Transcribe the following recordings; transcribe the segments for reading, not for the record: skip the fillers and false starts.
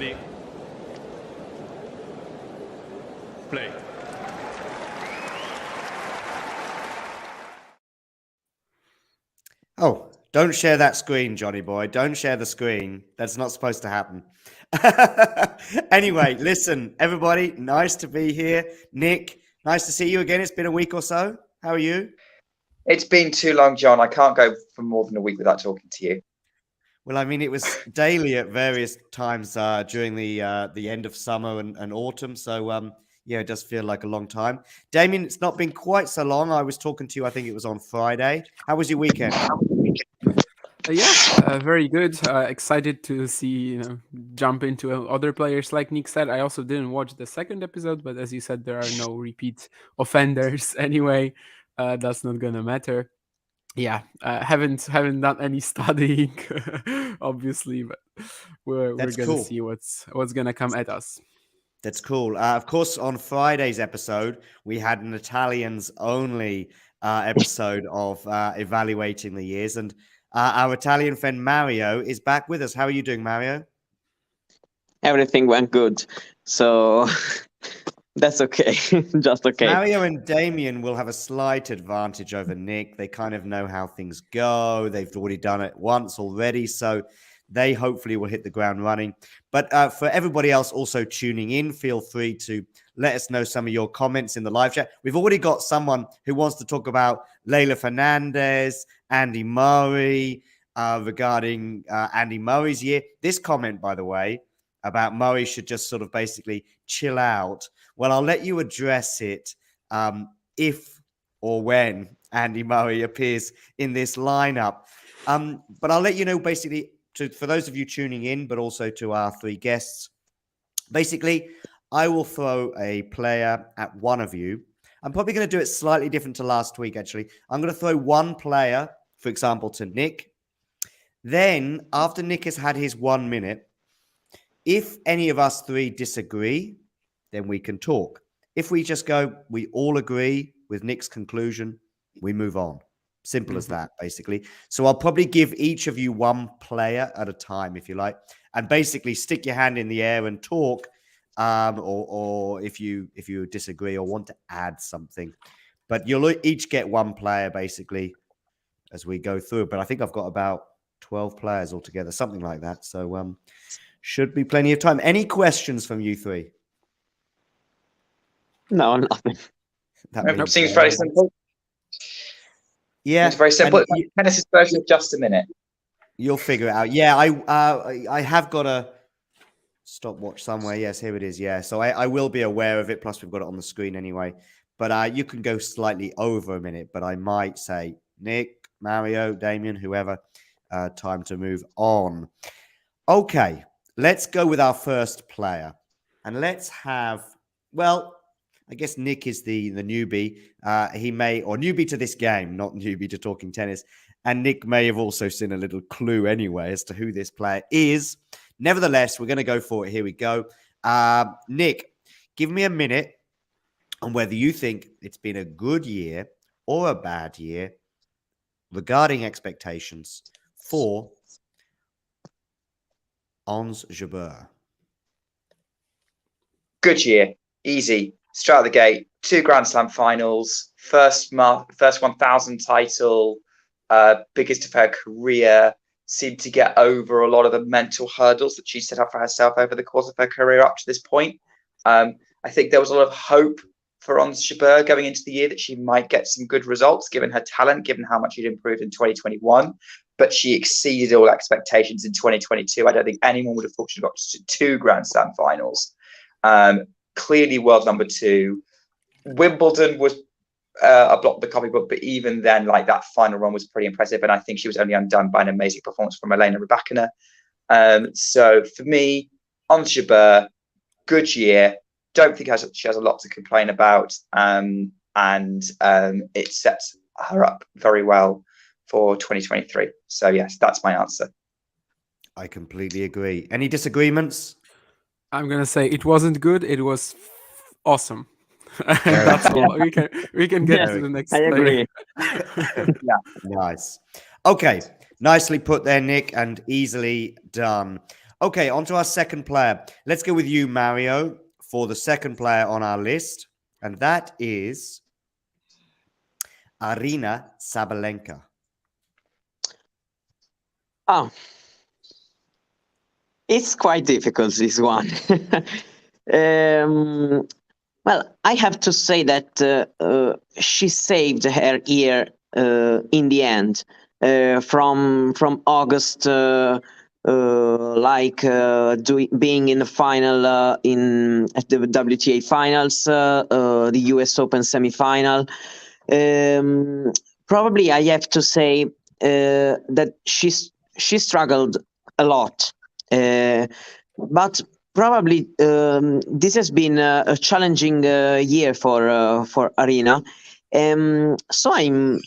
ready? Play. Oh, don't share that screen, Johnny boy. Don't share the screen. That's not supposed to happen. Anyway, listen, everybody, nice to be here. Nick, nice to see you again. It's been a week or so. How are you? It's been too long, John. I can't go for more than a week without talking to you. Well, I mean, it was daily at various times during the end of summer and autumn. So, yeah, it does feel like a long time. Damien, it's not been quite so long. I was talking to you, I think it was on Friday. How was your weekend? Very good. Excited to see, jump into other players. Like Nick said, I also didn't watch the second episode, but as you said, there are no repeat offenders anyway. That's not gonna matter. Yeah, haven't done any studying, obviously, but we're gonna cool. see what's gonna come at us. That's cool. Of course, on Friday's episode, we had an Italians only episode of evaluating the years, and our Italian friend Mario is back with us. How are you doing, Mario? Everything went good, so that's okay. Just okay. Mario and Damien will have a slight advantage over Nick. They kind of know how things go. They've already done it once already, so they hopefully will hit the ground running. But for everybody else also tuning in, feel free to let us know some of your comments in the live chat. We've already got someone who wants to talk about Leylah Fernandez, Andy Murray, regarding Andy Murray's year. This comment, by the way, about Murray should just sort of basically chill out. Well, I'll let you address it if or when Andy Murray appears in this lineup. But I'll let you know basically, for those of you tuning in, but also to our three guests, basically, I will throw a player at one of you. I'm probably going to do it slightly different to last week, actually. I'm going to throw one player, for example, to Nick. Then, after Nick has had his 1 minute, if any of us three disagree, then we can talk. If we just go, we all agree with Nick's conclusion, we move on. Simple as that, basically. So I'll probably give each of you one player at a time, if you like, and basically stick your hand in the air and talk, or if you disagree or want to add something. But you'll each get one player, basically, as we go through. But I think I've got about 12 players altogether, something like that. So should be plenty of time. Any questions from you three? No, nothing. That seems very simple. Yeah, it's very simple. Tennis's version of just a minute. You'll figure it out. Yeah, I have got a stopwatch somewhere. Yes, here it is. Yeah, so I will be aware of it. Plus, we've got it on the screen anyway. But you can go slightly over a minute. But I might say Nick, Mario, Damien, whoever. Time to move on. Okay, let's go with our first player, and let's have. Well, I guess Nick is the newbie. He may, or newbie to this game, not newbie to talking tennis. And Nick may have also seen a little clue anyway as to who this player is. Nevertheless, we're going to go for it. Here we go. Nick, give me a minute on whether you think it's been a good year or a bad year regarding expectations for Ons Jabeur. Good year. Easy. Straight out of the gate. 2 Grand Slam finals. First 1,000 title. Biggest of her career. Seemed to get over a lot of the mental hurdles that she set up for herself over the course of her career up to this point. I think there was a lot of hope for Ons Jabeur going into the year that she might get some good results, given her talent, given how much she'd improved in 2021. But she exceeded all expectations in 2022. I don't think anyone would have thought she got to 2 Grand Slam finals. Clearly world number 2. Wimbledon was a block the copybook, but even then, like, that final run was pretty impressive, and I think she was only undone by an amazing performance from Elena Rybakina. So for me, Ons Jabeur, good year. Don't think she has a lot to complain about, and it sets her up very well for 2023. So yes, that's my answer. I completely agree. Any disagreements? I'm gonna say it wasn't good. It was awesome. That's all. We can get to the next. I agree. Yeah. Nice. Okay. Nicely put there, Nick, and easily done. Okay, on to our second player. Let's go with you, Mario, for the second player on our list. And that is Aryna Sabalenka. Oh, it's quite difficult, this one. Well, I have to say that she saved her year in the end. From August, being in the final at the WTA finals, the US Open semifinal. Probably, I have to say that she struggled a lot, but probably this has been a challenging year for Aryna. So I'm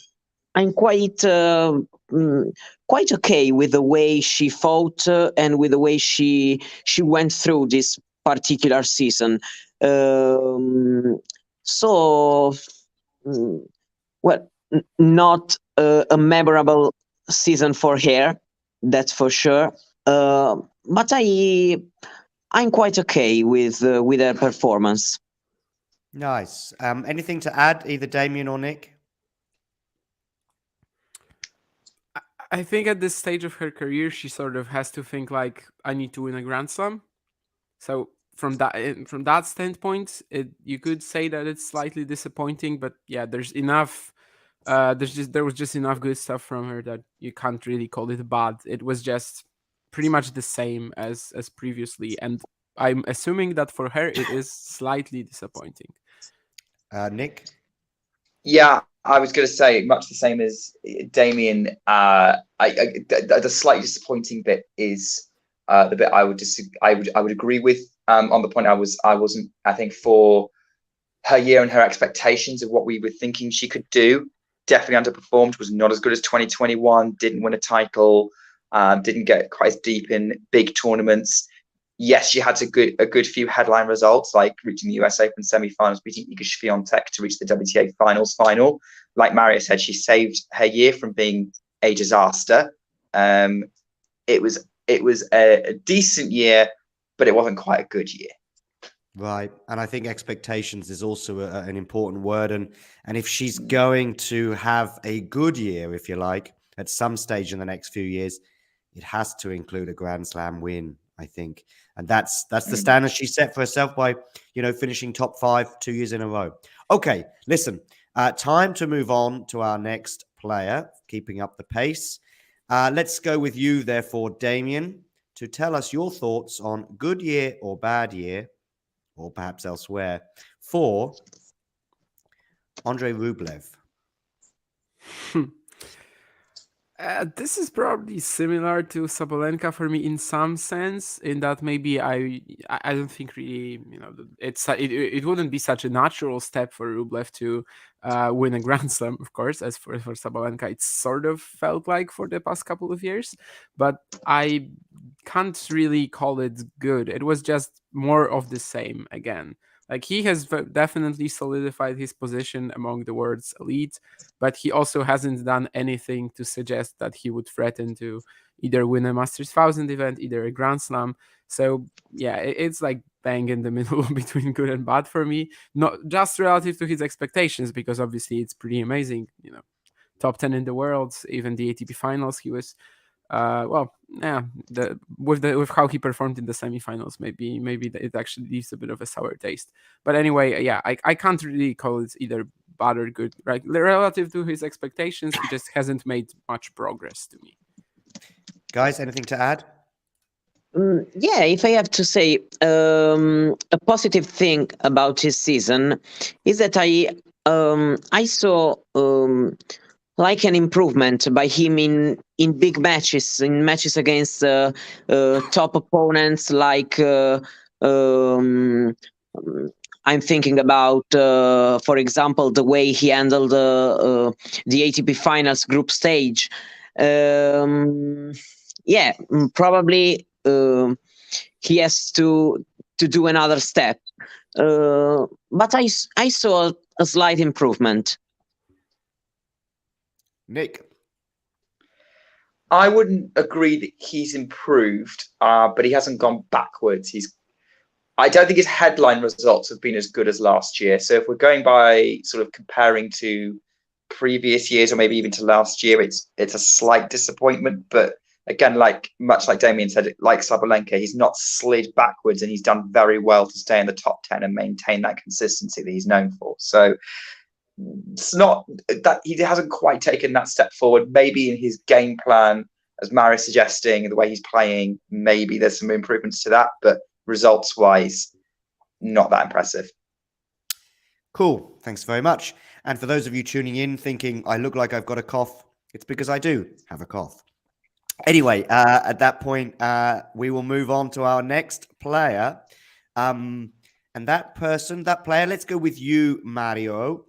quite okay with the way she fought and with the way she went through this particular season. So, well, not a memorable season for her, that's for sure. But I'm quite okay with her performance. Nice. Anything to add, either Damien or Nick? I think at this stage of her career, she sort of has to think like, I need to win a Grand Slam. So from that standpoint, you could say that it's slightly disappointing, but yeah, there's enough. There was just enough good stuff from her that you can't really call it bad. It was just pretty much the same as previously, and I'm assuming that for her it is slightly disappointing. Nick? Yeah, I was going to say much the same as Damien. The slightly disappointing bit is the bit I would agree with on the point I wasn't. I think for her year and her expectations of what we were thinking she could do, definitely underperformed. Was not as good as 2021. Didn't win a title. Didn't get quite as deep in big tournaments. Yes, she had a good few headline results, like reaching the US Open semi-finals, beating Iga Swiatek to reach the WTA finals final. Like Mario said, she saved her year from being a disaster. It was a decent year, but it wasn't quite a good year. Right. And I think expectations is also an important word. And if she's going to have a good year, if you like, at some stage in the next few years, it has to include a Grand Slam win, I think. And that's the standard she set for herself by, finishing top 5 2 years in a row. Okay, listen, time to move on to our next player, keeping up the pace. Let's go with you, therefore, Damien, to tell us your thoughts on good year or bad year, or perhaps elsewhere, for Andrei Rublev. This is probably similar to Sabalenka for me in some sense, in that maybe I don't think really, it wouldn't be such a natural step for Rublev to win a Grand Slam, of course, as for Sabalenka it sort of felt like for the past couple of years, but I can't really call it good. It was just more of the same again. Like, he has definitely solidified his position among the world's elite, but he also hasn't done anything to suggest that he would threaten to either win a Masters 1000 event, either a Grand Slam. So yeah, it's like bang in the middle between good and bad for me. Not just relative to his expectations, because obviously it's pretty amazing. Top 10 in the world, even the ATP finals, he was. With how he performed in the semifinals, maybe it actually leaves a bit of a sour taste. But anyway, yeah, I can't really call it either bad or good. Right, relative to his expectations, he just hasn't made much progress to me. Guys, anything to add? Yeah, if I have to say a positive thing about his season is that I saw like an improvement by him in big matches, in matches against top opponents. Like I'm thinking about, for example, the way he handled the ATP Finals group stage. Yeah, probably he has to do another step. But I saw a slight improvement. Nick? I wouldn't agree that he's improved, but he hasn't gone backwards. I don't think his headline results have been as good as last year. So if we're going by sort of comparing to previous years or maybe even to last year, it's a slight disappointment. But again, much like Damien said, like Sabalenka, he's not slid backwards, and he's done very well to stay in the top 10 and maintain that consistency that he's known for. So it's not that he hasn't quite taken that step forward. Maybe in his game plan, as Mari's suggesting, the way he's playing, maybe there's some improvements to that, but results wise, not that impressive. Cool. Thanks very much. And for those of you tuning in thinking I look like I've got a cough, it's because I do have a cough. Anyway, at that point, we will move on to our next player. And that player, let's go with you, Mario.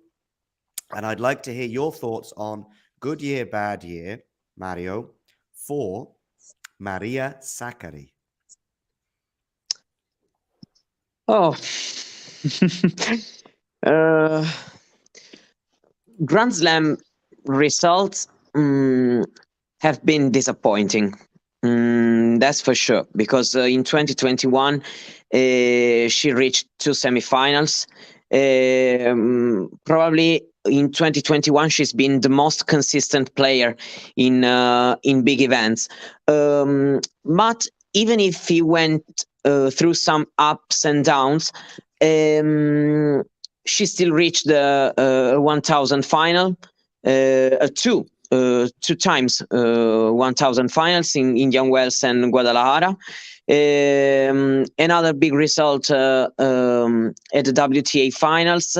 And I'd like to hear your thoughts on good year, bad year, Mario, for Maria Sakkari. Oh, Grand Slam results have been disappointing. That's for sure, because in 2021, she reached 2 semifinals. Probably in 2021, she's been the most consistent player in big events. But even if he went through some ups and downs, she still reached the 1000 final, two times 1000 finals in Indian Wells and Guadalajara. Another big result at the WTA finals,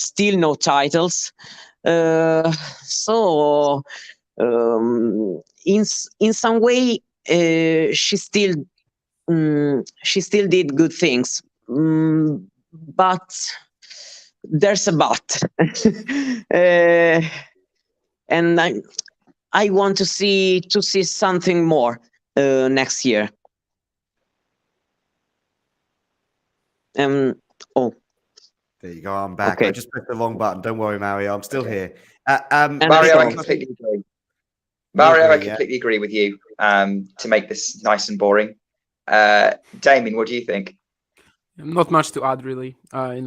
still no titles. So in some way, she still did good things, but there's a but. And I want to see something more next year. Oh, there you go. I'm back. Okay. I just pressed the wrong button. Don't worry, Mario. I'm still here. Mario, I completely agree. Mario, I completely yeah. agree with you. To make this nice and boring, Damien, what do you think? Not much to add, really.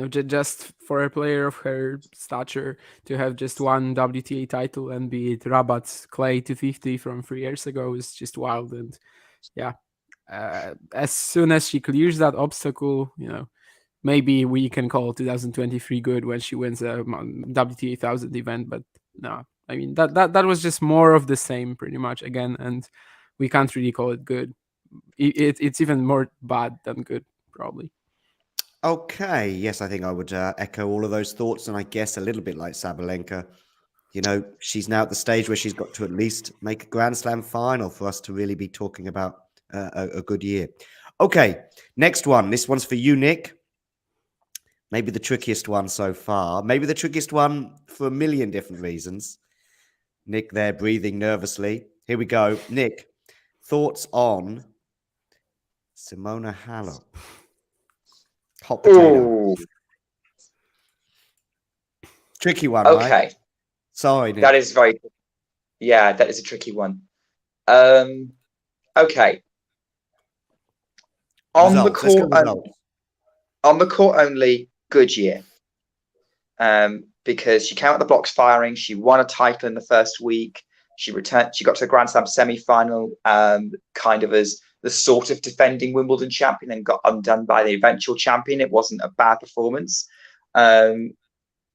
Just for a player of her stature to have just one WTA title and be it Rabat's Clay 250 from 3 years ago is just wild. And yeah, as soon as she clears that obstacle, maybe we can call 2023 good when she wins a WTA 1000 event. But no, I mean that was just more of the same, pretty much again, and we can't really call it good. It's even more bad than good, probably. Okay, yes, I think I would echo all of those thoughts, and I guess a little bit like Sabalenka, she's now at the stage where she's got to at least make a Grand Slam final for us to really be talking about a good year. Okay, next one. This one's for you, Nick. Maybe the trickiest one so far. Maybe the trickiest one for a million different reasons. Nick there breathing nervously. Here we go. Nick, thoughts on Simona Halep? Hot potato. Ooh. Tricky one, Okay. right? Sorry, Nick. That is that is a tricky one. Okay. On the court only, good year. Because she came out the blocks firing. She won a title in the first week. She got to the Grand Slam semi-final, kind of as the sort of defending Wimbledon champion, and got undone by the eventual champion. It wasn't a bad performance. Getting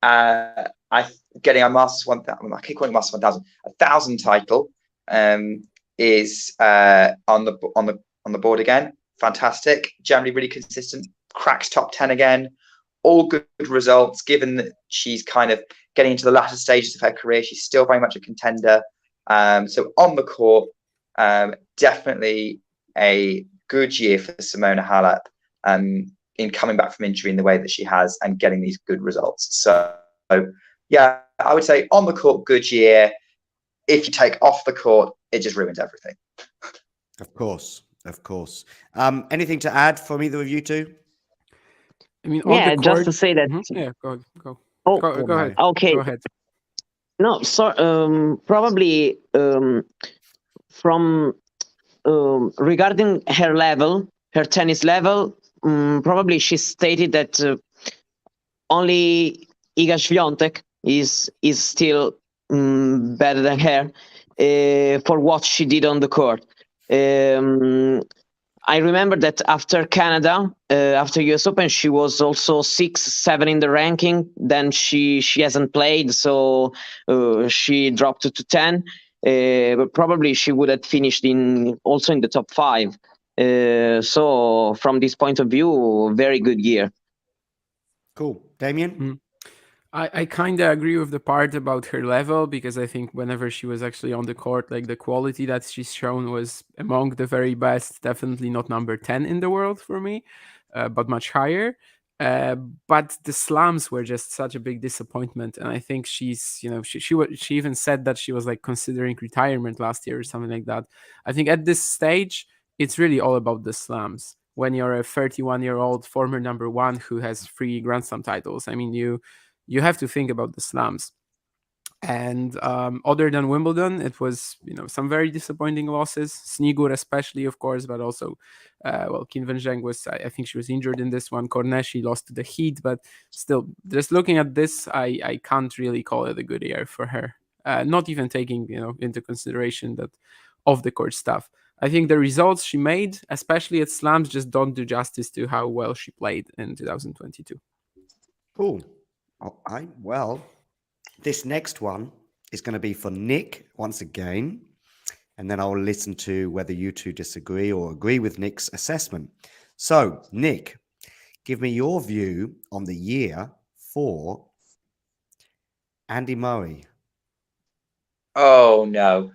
a Masters 1000, I keep calling it Masters 1000, 1000 title is on the board again. Fantastic. Generally really consistent. Cracks top 10 again. All good results, given that she's kind of getting into the latter stages of her career. She's still very much a contender. So on the court, definitely a good year for Simona Halep in coming back from injury in the way that she has and getting these good results. So, yeah, I would say on the court, good year. If you take off the court, it just ruins everything. Of course. Anything to add from either of you two? I mean, just to say that. Mm-hmm. Yeah, go. Go ahead. Okay. Go ahead. No, so probably from regarding her level, her tennis level, probably she stated that only Iga Świątek is still better than her for what she did on the court. I remember that after Canada, after US Open, she was also 6, 7 in the ranking. Then she hasn't played, so she dropped to 10. But probably she would have finished also in the top 5. So from this point of view, very good year. Cool. Damien? I kind of agree with the part about her level, because I think whenever she was actually on the court, like the quality that she's shown was among the very best, definitely not number 10 in the world for me, but much higher. But the slams were just such a big disappointment. And I think she's, she even said that she was like considering retirement last year or something like that. I think at this stage, it's really all about the slams. When you're a 31-year-old former number 1 who has 3 Grand Slam titles, I mean, you have to think about the slams. And other than Wimbledon, it was some very disappointing losses. Snigur especially, of course, but also Qin Wenzheng was, I think she was injured in this one. Cornet, she lost to the Heat, but still, just looking at this, I can't really call it a good year for her. Not even taking into consideration that off the court stuff. I think the results she made, especially at slams, just don't do justice to how well she played in 2022. Cool. Well, this next one is going to be for Nick once again, and then I'll listen to whether you two disagree or agree with Nick's assessment. So, Nick, give me your view on the year for Andy Murray. Oh, no.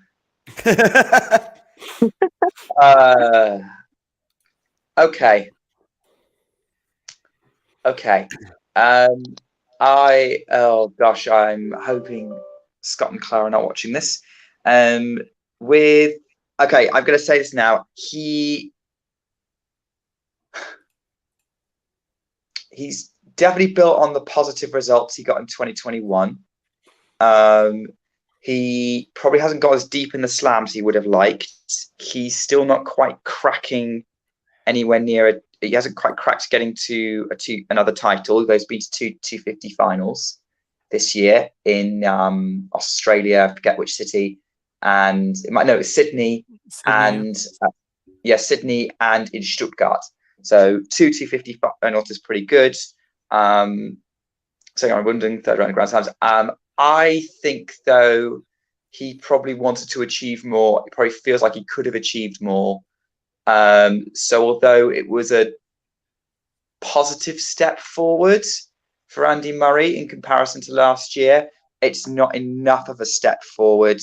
Okay. Oh gosh, I'm hoping Scott and Clara are not watching this. I'm going to say this now. He's definitely built on the positive results he got in 2021. He probably hasn't got as deep in the slams he would have liked. He's still not quite cracking anywhere near it. He hasn't quite cracked getting to another title. He's been to 250 finals this year in Australia. I forget which city, and it's Sydney. And Sydney and in Stuttgart. So 250 finals is pretty good. Second round Wimbledon, third round Grand Slams. I think though he probably wanted to achieve more. It probably feels like he could have achieved more. So although it was a positive step forward for Andy Murray in comparison to last year, it's not enough of a step forward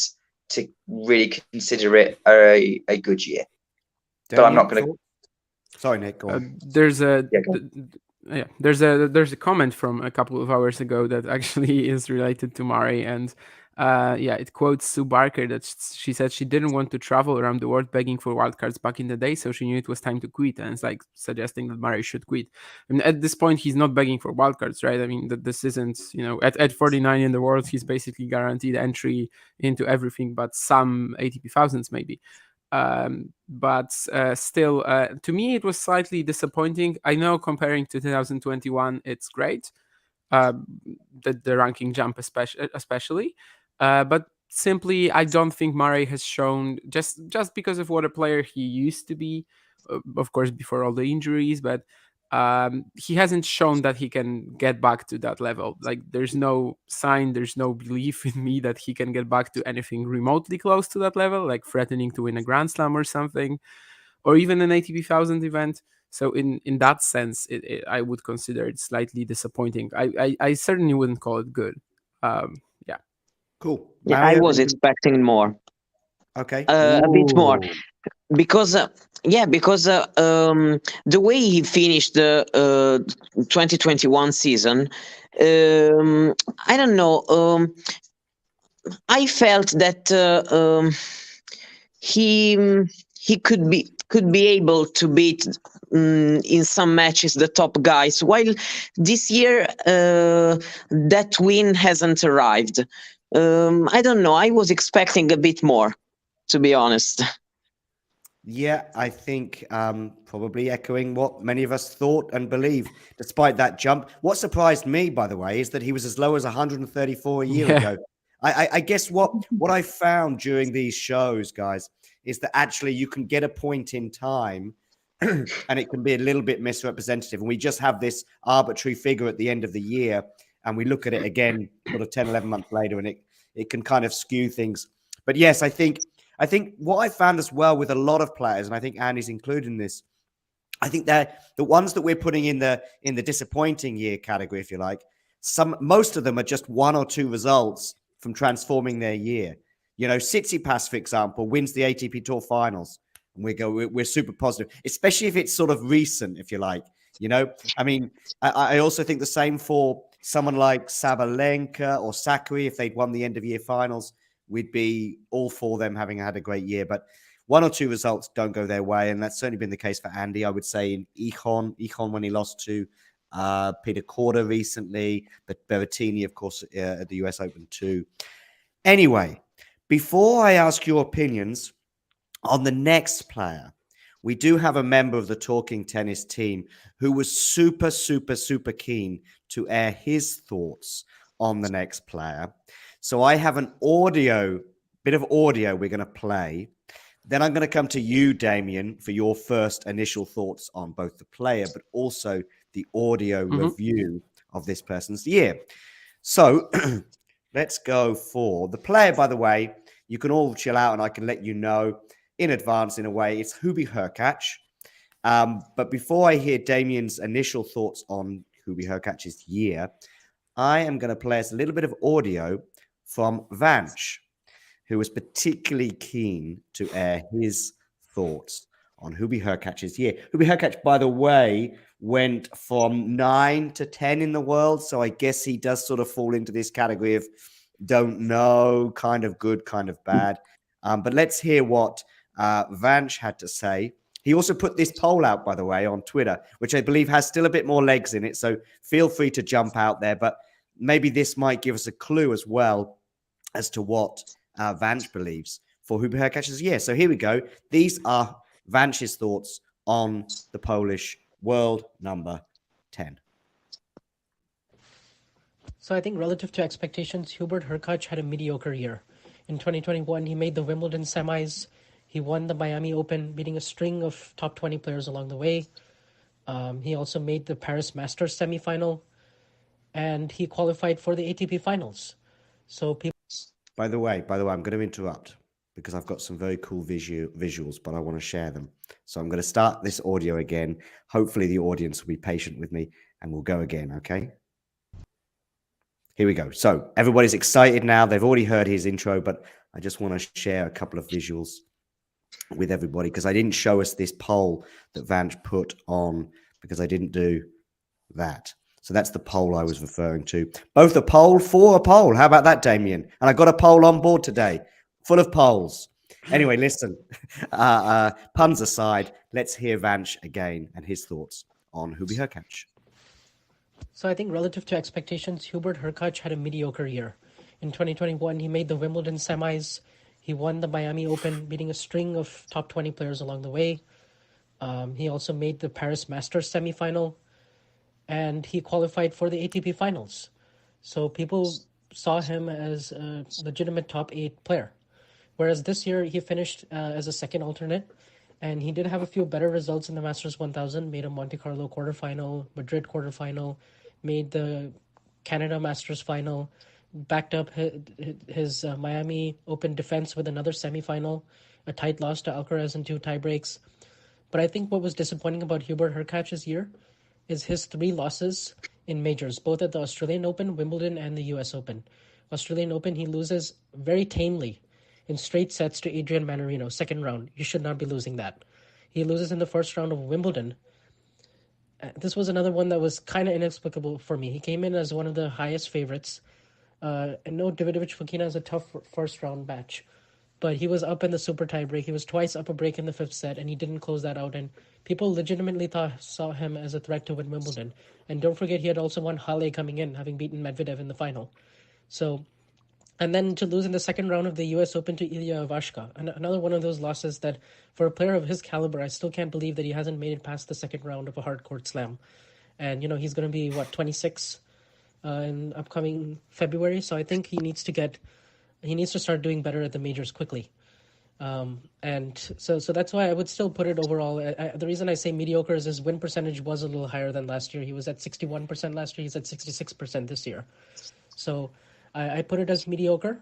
to really consider it a good year. But I'm not going to. Sorry, Nick. Go on. There's a comment from a couple of hours ago that actually is related to Murray, and it quotes Sue Barker that she said she didn't want to travel around the world begging for wildcards back in the day, so she knew it was time to quit, and it's like suggesting that Murray should quit. I mean, at this point, he's not begging for wildcards, right? I mean, this isn't, at 49 in the world, he's basically guaranteed entry into everything but some ATP thousands maybe. But still, to me, it was slightly disappointing. I know comparing to 2021, it's great, the ranking jump especially. But simply, I don't think Murray has shown, just because of what a player he used to be, of course, before all the injuries, but he hasn't shown that he can get back to that level. Like, there's no sign, there's no belief in me that he can get back to anything remotely close to that level, like threatening to win a Grand Slam or something, or even an ATP 1000 event. So in that sense, I would consider it slightly disappointing. I certainly wouldn't call it good. Cool. Yeah, I was expecting more. Okay. A bit more. Because the way he finished the 2021 season, I don't know. I felt that he could be able to beat in some matches the top guys. While this year that win hasn't arrived. I don't know. I was expecting a bit more. to be honest. Yeah, I think probably echoing what many of us thought and believe, despite that jump. What surprised me, by the way, is that he was as low as 134 a year Yeah. ago. I guess what I found during these shows, guys, is that actually you can get a point in time and it can be a little bit misrepresentative. And we just have this arbitrary figure at the end of the year and we look at it again sort of 10, 11 months later and it can kind of skew things. But yes, I think what I found as well with a lot of players, and I think Andy's included in this, I think that the ones that we're putting in the disappointing year category, if you like, most of them are just one or two results from transforming their year. You know, Tsitsipas, for example, wins the ATP Tour Finals, and we're super positive, especially if it's sort of recent, if you like. You know, I mean, I also think the same for someone like Sabalenka or Sakari if they'd won the end of year finals. We'd be all for them having had a great year, but one or two results don't go their way, and that's certainly been the case for Andy. I would say in Econ when he lost to Peter Korda recently, but Berrettini, of course, at the US Open too. Anyway, before I ask your opinions on the next player, we do have a member of the Talking Tennis team who was super, super, super keen to air his thoughts on the next player. So I have an bit of audio we're going to play. Then I'm going to come to you, Damien, for your first initial thoughts on both the player, but also the audio review of this person's year. So let's go for the player, by the way. You can all chill out and I can let you know in advance in a way. It's Hubie Hurkacz. But before I hear Damien's initial thoughts on Hubie Hurkacz's year, I am going to play us a little bit of audio from Vanch, who was particularly keen to air his thoughts on Hubie Hurkacz's year. Hubie Hurkacz, by the way, went from 9 to 10 in the world, so I guess he does sort of fall into this category of don't know, kind of good, kind of bad. But let's hear what Vanch had to say. He also put this poll out, by the way, on Twitter, which I believe has still a bit more legs in it, so feel free to jump out there, but maybe this might give us a clue as well as to what Vanch believes for Hubie Hurkacz's year. So here we go. These are Vanch's thoughts on the Polish world number 10. So I think relative to expectations, Hubert Hurkacz had a mediocre year. In 2021, he made the Wimbledon semis. He won the Miami Open, beating a string of top 20 players along the way. He also made the Paris Masters semifinal, and he qualified for the ATP finals. So people. By the way, I'm going to interrupt because I've got some very cool visuals, but I want to share them. So I'm going to start this audio again. Hopefully the audience will be patient with me and we'll go again, okay? Here we go. So everybody's excited now. They've already heard his intro, but I just want to share a couple of visuals with everybody because I didn't show us this poll that Vanch put on because I didn't do that. So that's the poll I was referring to. Both a poll for a poll. How about that, Damien? And I got a poll on board today, full of polls. Anyway, listen, puns aside, let's hear Vanch again and his thoughts on Hubie Hurkacz. So I think relative to expectations, Hubert Hurkacz had a mediocre year. In 2021, he made the Wimbledon semis. He won the Miami Open, beating a string of top 20 players along the way. He also made the Paris Masters semifinal, and he qualified for the ATP finals. So people saw him as a legitimate top 8 player. Whereas this year, he finished as a second alternate, and he did have a few better results in the Masters 1000, made a Monte Carlo quarterfinal, Madrid quarterfinal, made the Canada Masters final, backed up his Miami Open defense with another semifinal, a tight loss to Alcaraz in 2 tiebreaks. But I think what was disappointing about Hubert Hurkacz's year is his 3 losses in majors, both at the Australian Open, Wimbledon, and the US Open. Australian Open, he loses very tamely in straight sets to Adrian Manarino, second round. You should not be losing that. He loses in the first round of Wimbledon. This was another one that was kind of inexplicable for me. He came in as one of the highest favorites. And no, Davidovich-Fokina is a tough first round match. But he was up in the super tie break. He was twice up a break in the 5th set, and he didn't close that out. And people legitimately saw him as a threat to win Wimbledon. And don't forget, he had also won Halle coming in, having beaten Medvedev in the final. So And then to lose in the second round of the U.S. Open to Ilya Ivashka. Another one of those losses that, for a player of his caliber, I still can't believe that he hasn't made it past the second round of a hard court slam. And, he's going to be, 26 in upcoming February. So I think he needs to start doing better at the majors quickly. And so that's why I would still put it overall. The reason I say mediocre is his win percentage was a little higher than last year. He was at 61% last year. He's at 66% this year. So I put it as mediocre.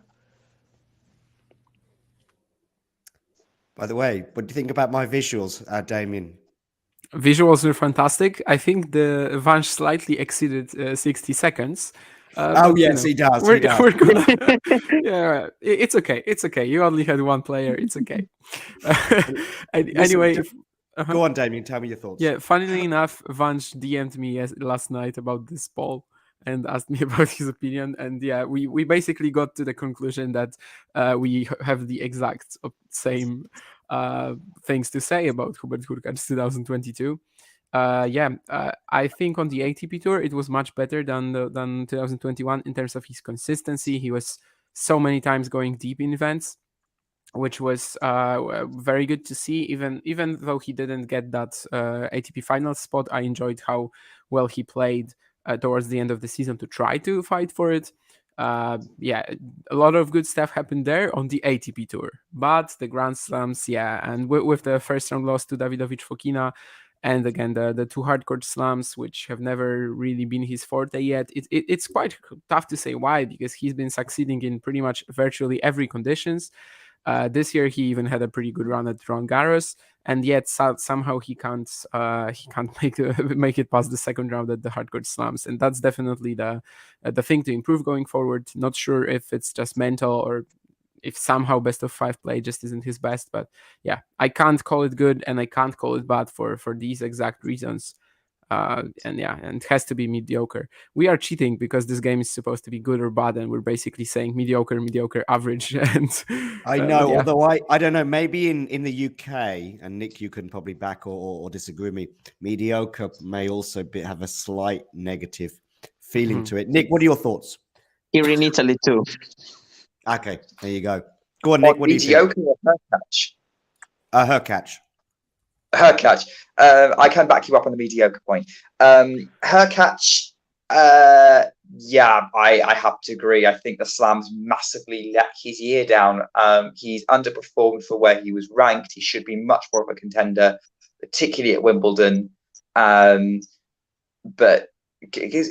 By the way, what do you think about my visuals, Damien? Visuals are fantastic. I think the Vanch slightly exceeded 60 seconds. But, yes, he does. We're gonna, yeah, it's okay. It's okay. You only had one player. It's okay. Anyway, go on, Damien. Tell me your thoughts. Yeah, funnily enough, Vanch DM'd me last night about this poll and asked me about his opinion. And yeah, we basically got to the conclusion that we have the exact same things to say about Hubert Hurkacz 2022. I think on the ATP tour it was much better than 2021 in terms of his consistency. He was so many times going deep in events, which was very good to see. Even though he didn't get that ATP final spot, I enjoyed how well he played towards the end of the season to try to fight for it. A lot of good stuff happened there on the ATP tour, but the Grand Slams, and with the first round loss to Davidovich Fokina, and again the two hardcourt slams, which have never really been his forte yet. It's quite tough to say why, because he's been succeeding in pretty much virtually every conditions. This year he even had a pretty good run at Roland Garros, and yet somehow he can't make it past the second round at the hardcourt slams, and that's definitely the thing to improve going forward. Not sure if it's just mental or if somehow best of five play just isn't his best, but yeah, I can't call it good and I can't call it bad for these exact reasons. And it has to be mediocre. We are cheating because this game is supposed to be good or bad, and we're basically saying mediocre, average. And I know, although I don't know, maybe in the UK, and Nick, you can probably back or disagree with me, mediocre may also have a slight negative feeling to it. Nick, what are your thoughts? Here in Italy too. Okay, there you go. Go on, Nick. What do you think? Mediocre or Hurkacz? Hurkacz. Hurkacz. I can back you up on the mediocre point. Hurkacz, I have to agree. I think the slams massively let his year down. He's underperformed for where he was ranked. He should be much more of a contender, particularly at Wimbledon. But it was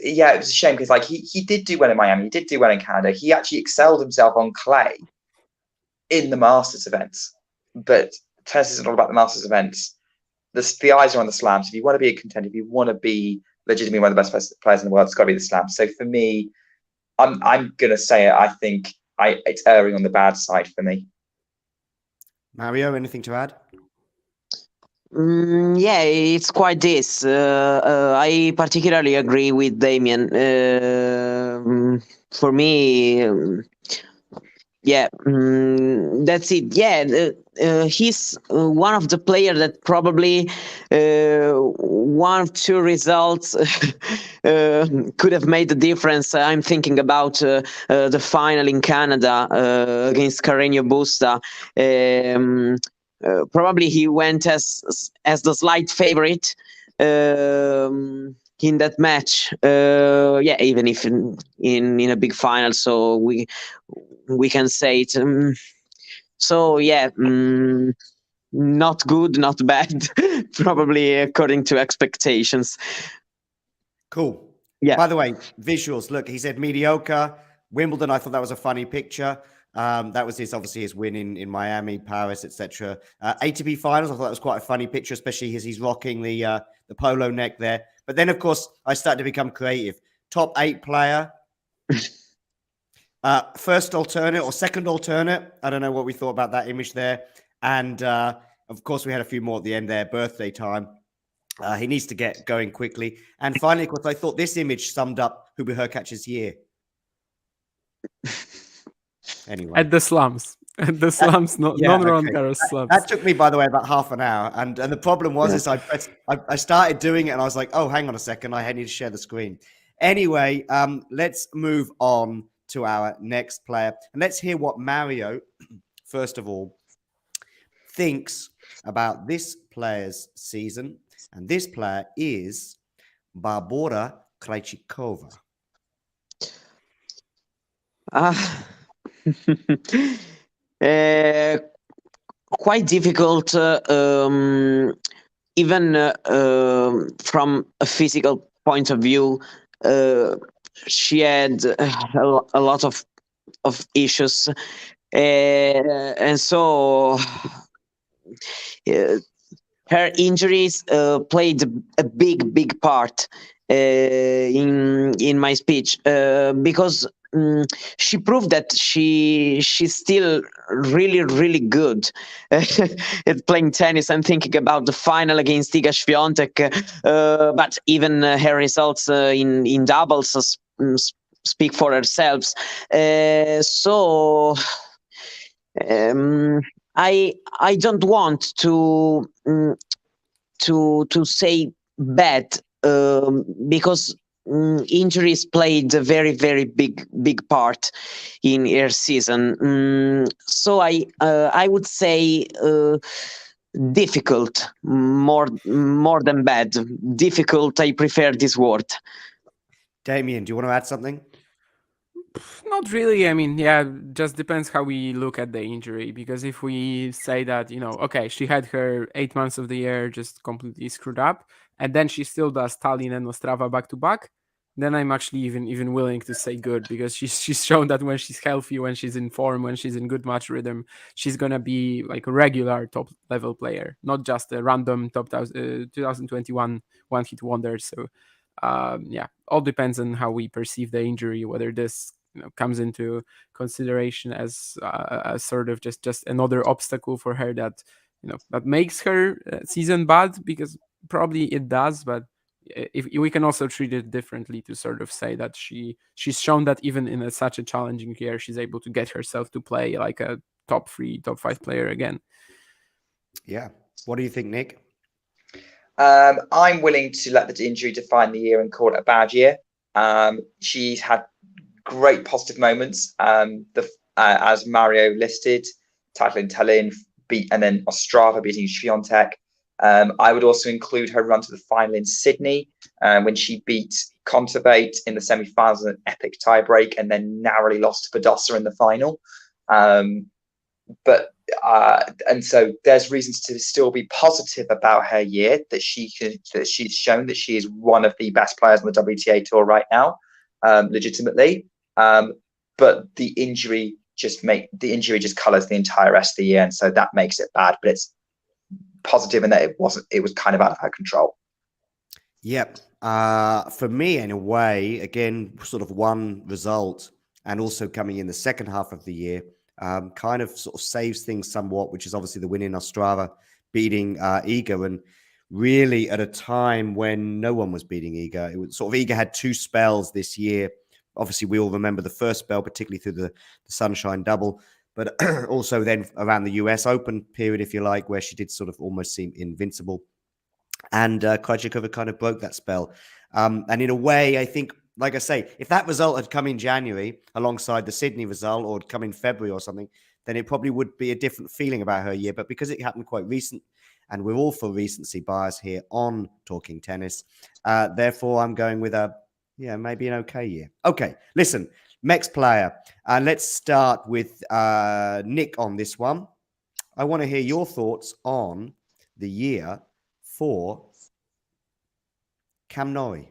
a shame because he did do well in Miami. He did do well in Canada. He actually excelled himself on clay in the Masters events. But tennis isn't all about the Masters events. The eyes are on the slams. If you want to be a contender, if you want to be legitimately one of the best players in the world, it's got to be the slams. So for me, I'm going to say it. I think it's erring on the bad side for me. Mario, anything to add? It's quite this. I particularly agree with Damien. For me, that's it. He's one of the players that probably 1 or 2 results could have made the difference. I'm thinking about the final in Canada against Carreño Busta. Probably he went as the slight favorite in that match. Even if in a big final, so we can say it. Not good, not bad. Probably according to expectations. Cool. Yeah. By the way, visuals. Look, he said mediocre. Wimbledon, I thought that was a funny picture. That was obviously his win in Miami, Paris, etc. ATP finals, I thought that was quite a funny picture, especially as he's rocking the polo neck there. But then, of course, I started to become creative. Top 8 player, first alternate or second alternate. I don't know what we thought about that image there. And of course, we had a few more at the end there. Birthday time. He needs to get going quickly. And finally, of course, I thought this image summed up Hubert Hurkacz's year. Anyway, at the slums, non-Roland Garros slums. That took me, by the way, about half an hour, and the problem was I started doing it, and I was like, oh, hang on a second, I need to share the screen. Anyway, let's move on to our next player. And let's hear what Mario, first of all, thinks about this player's season. And this player is Barbora Krejcikova. Quite difficult, even from a physical point of view. She had a lot of issues, and so her injuries played a big part in my speech, because she proved that she's still really good at playing tennis. I'm thinking about the final against Iga Swiatek, but even her results in doubles speak for themselves. So I don't want to say bad, because injuries played a very big part in her season. So I would say difficult, more than bad. Difficult, I prefer this word. Damien, do you want to add something? Not really. I mean, yeah, just depends how we look at the injury. Because if we say that, okay, she had her 8 months of the year just completely screwed up, and then she still does Tallinn and Ostrava back to back, then I'm actually even willing to say good, because she's shown that when she's healthy, when she's in form, when she's in good match rhythm, she's gonna be like a regular top level player, not just a random top 2021 one hit wonder. So yeah, all depends on how we perceive the injury, whether this comes into consideration as a sort of just another obstacle for her that that makes her season bad, because probably it does, but if we can also treat it differently, to sort of say that she's shown that even in such a challenging year, she's able to get herself to play like a top 3, top 5 player again. Yeah. What do you think, Nick? I'm willing to let the injury define the year and call it a bad year. She's had great positive moments. As Mario listed, title in Tallinn, and then Ostrava beating Swiatek. I would also include her run to the final in Sydney, when she beat Kontaveit in the semi-finals in an epic tiebreak, and then narrowly lost to Badosa in the final. And so there's reasons to still be positive about her year, that she's shown that she is one of the best players on the WTA tour right now, legitimately. But the injury just colors the entire rest of the year, and so that makes it bad. But it's positive in that it was kind of out of her control. Yep. For me, in a way, again, sort of one result, and also coming in the second half of the year, kind of sort of saves things somewhat, which is obviously the win in Ostrava, beating Iga, and really at a time when no one was beating Iga. It was sort of, Iga had 2 spells this year. Obviously, we all remember the first spell, particularly through the Sunshine Double, but also then around the US Open period, if you like, where she did sort of almost seem invincible. And Krejcikova kind of broke that spell. And in a way, I think, like I say, if that result had come in January alongside the Sydney result, or had come in February or something, then it probably would be a different feeling about her year. But because it happened quite recent, and we're all for recency bias here on Talking Tennis, therefore I'm going with maybe an okay year. Okay, listen, next player. Let's start with Nick on this one. I want to hear your thoughts on the year for Cam Norrie.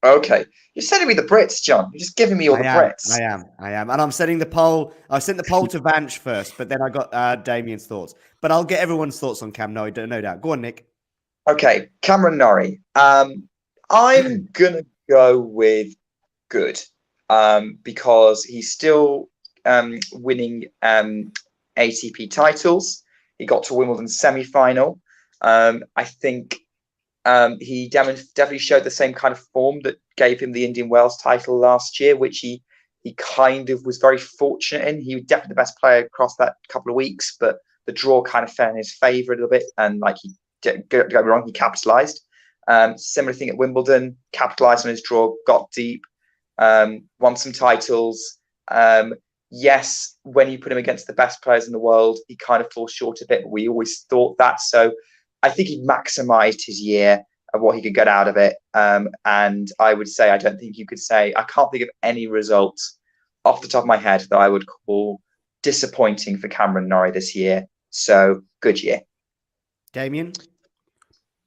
Okay, you're sending me the Brits, John. You're just giving me all the Brits. I am, and I'm setting the poll. I sent the poll to Vanch first, but then I got Damien's thoughts. But I'll get everyone's thoughts on Cam Norrie, no doubt. Go on, Nick. Okay, Cameron Norrie. I'm gonna go with good, because he's still winning ATP titles. He got to Wimbledon semi-final. I think he definitely showed the same kind of form that gave him the Indian Wells title last year, which he kind of was very fortunate in. He was definitely the best player across that couple of weeks, but the draw kind of fell in his favour a little bit, and don't get me wrong, he capitalised. Similar thing at Wimbledon, capitalised on his draw, got deep, won some titles. Yes, when you put him against the best players in the world, he kind of falls short a bit. But we always thought that. So I think he maximised his year of what he could get out of it. And I would say, I don't think you could say, I can't think of any results off the top of my head that I would call disappointing for Cameron Norrie this year. So good year. Damien?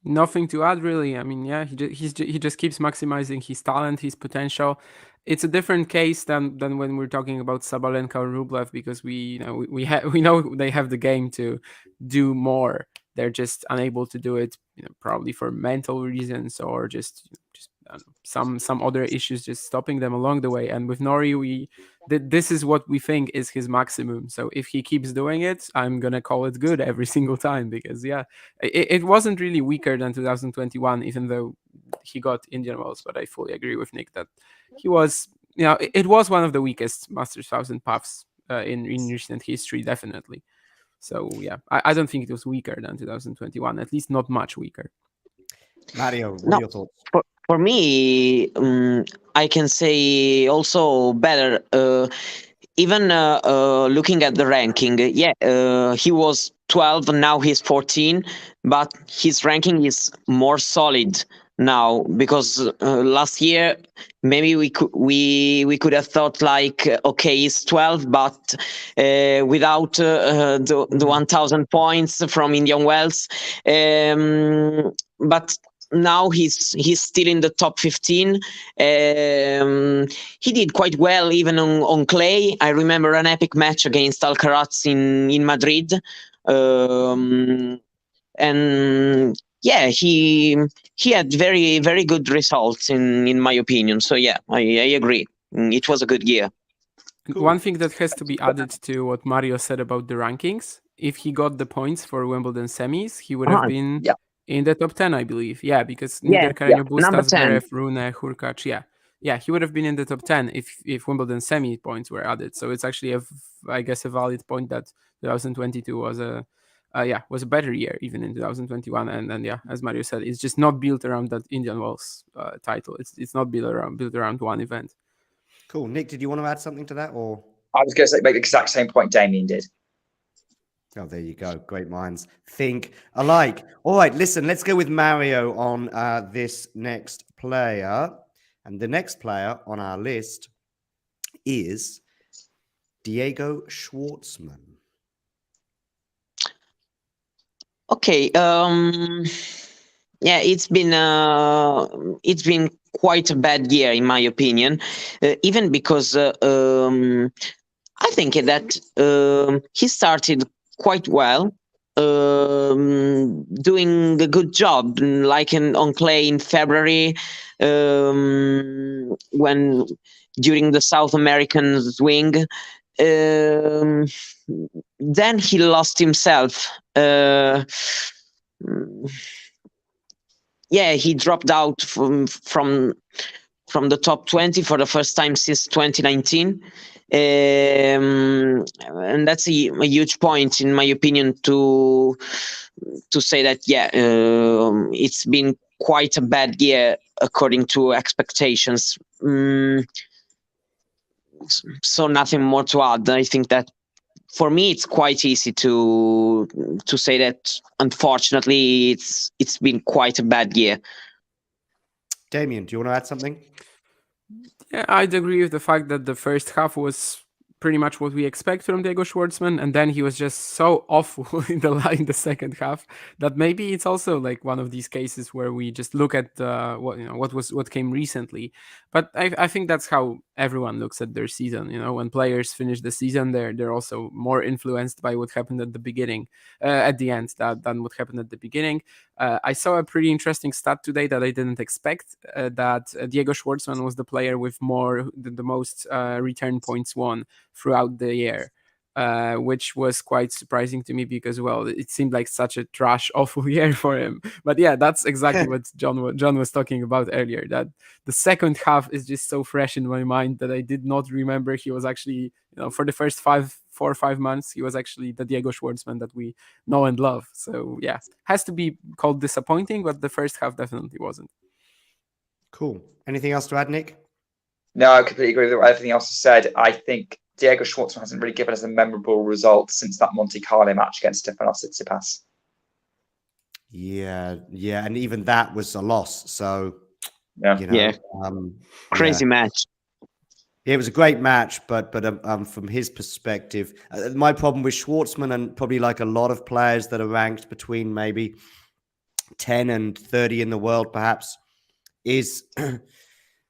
Nothing to add, really. I mean, yeah, he just keeps maximizing his talent, his potential. It's a different case than when we're talking about Sabalenka or Rublev, because we know they have the game to do more. They're just unable to do it, probably for mental reasons or just I don't know, some other issues just stopping them along the way. And with Norrie, this is what we think is his maximum. So if he keeps doing it, I'm gonna call it good every single time, because it wasn't really weaker than 2021, even though he got Indian Wells. But I fully agree with Nick that he was, it was one of the weakest Masters 1000 paths in recent history, definitely. So yeah, I don't think it was weaker than 2021, at least not much weaker. Mario, what are your thoughts? For me, I can say also better. Even looking at the ranking, he was 12 and now he's 14, but his ranking is more solid now, because last year maybe we could have thought like, okay, he's 12, but without the 1,000 points from Indian Wells, but now he's still in the top 15. He did quite well even on clay. I remember an epic match against Alcaraz in Madrid, and yeah, he had very, very good results in my opinion. So yeah, I agree. It was a good year. Cool. One thing that has to be added to what Mario said about the rankings: if he got the points for Wimbledon semis, he would have been in the top 10, I believe. Yeah, because neither Carreño Busta, Zverev, Rune, Hurkacz, he would have been in the top 10 if Wimbledon semi points were added. So it's actually I guess a valid point that 2022 was a better year even in 2021. And yeah, as Mario said, it's just not built around that Indian Wells title. It's not built around one event. Cool. Nick, did you want to add something to that, or? I was going to make the exact same point Damien did. Oh, there you go. Great minds think alike. All right, listen, let's go with Mario on this next player. And the next player on our list is Diego Schwartzman. Okay. It's been quite a bad year in my opinion, even because I think that he started quite well, doing a good job, like on clay in February, when during the South American swing. Then he lost himself. He dropped out from the top 20 for the first time since 2019. And that's a huge point, in my opinion, to say that it's been quite a bad year according to expectations. So nothing more to add. I think that for me it's quite easy to say that unfortunately it's been quite a bad year. Damien, do you want to add something? Yeah, I'd agree with the fact that the first half was pretty much what we expect from Diego Schwartzman, and then he was just so awful in the second half that maybe it's also like one of these cases where we just look at what came recently. But I think that's how everyone looks at their season. When players finish the season, they're also more influenced by what happened at the beginning, at the end, than what happened at the beginning. I saw a pretty interesting stat today that I didn't expect, that Diego Schwartzman was the player with the most return points won throughout the year, which was quite surprising to me because, well, it seemed like such a trash, awful year for him. But yeah, that's exactly what John was talking about earlier, that the second half is just so fresh in my mind that I did not remember he was actually, for the first 4 or 5 months, he was actually the Diego Schwartzman that we know and love. So yeah, has to be called disappointing, but the first half definitely wasn't. Cool. Anything else to add, Nick? No, I completely agree with everything else you said. I think Diego Schwartzman hasn't really given us a memorable result since that Monte Carlo match against Stefanos Tsitsipas. Yeah, and even that was a loss. So, Yeah. you know, Yeah. Crazy match. It was a great match, but from his perspective, my problem with Schwartzman and probably like a lot of players that are ranked between maybe 10 and 30 in the world, perhaps, is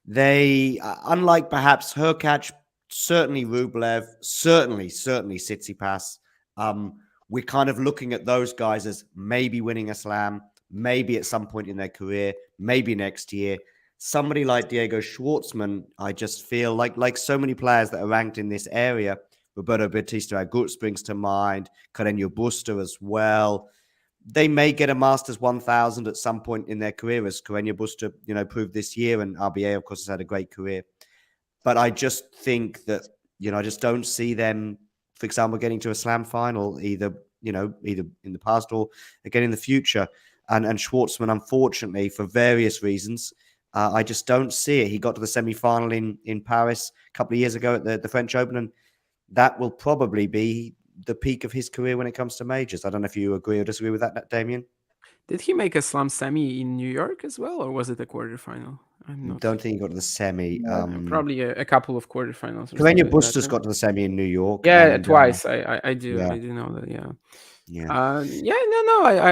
they, unlike perhaps Hurkacz, certainly Rublev, certainly Tsitsipas, we're kind of looking at those guys as maybe winning a slam, maybe at some point in their career, maybe next year. Somebody like Diego Schwartzman, I just feel like so many players that are ranked in this area, Roberto Bautista Agut springs to mind, Carreño Busta as well. They may get a Masters 1000 at some point in their career, as Carreño Busta, proved this year, and RBA, of course, has had a great career. But I just think that, I just don't see them, for example, getting to a slam final, either in the past or again in the future. And Schwartzman, unfortunately, for various reasons, I just don't see it. He got to the semi-final in Paris a couple of years ago at the French Open, and that will probably be the peak of his career when it comes to majors. I don't know if you agree or disagree with that, Damien. Did he make a slam semi in New York as well, or was it a quarterfinal? Don't think he got to the semi. Probably a couple of quarterfinals. Carreño Busta's got to the semi in New York. Yeah, twice. I do. Yeah. I do know that. Yeah. Yeah.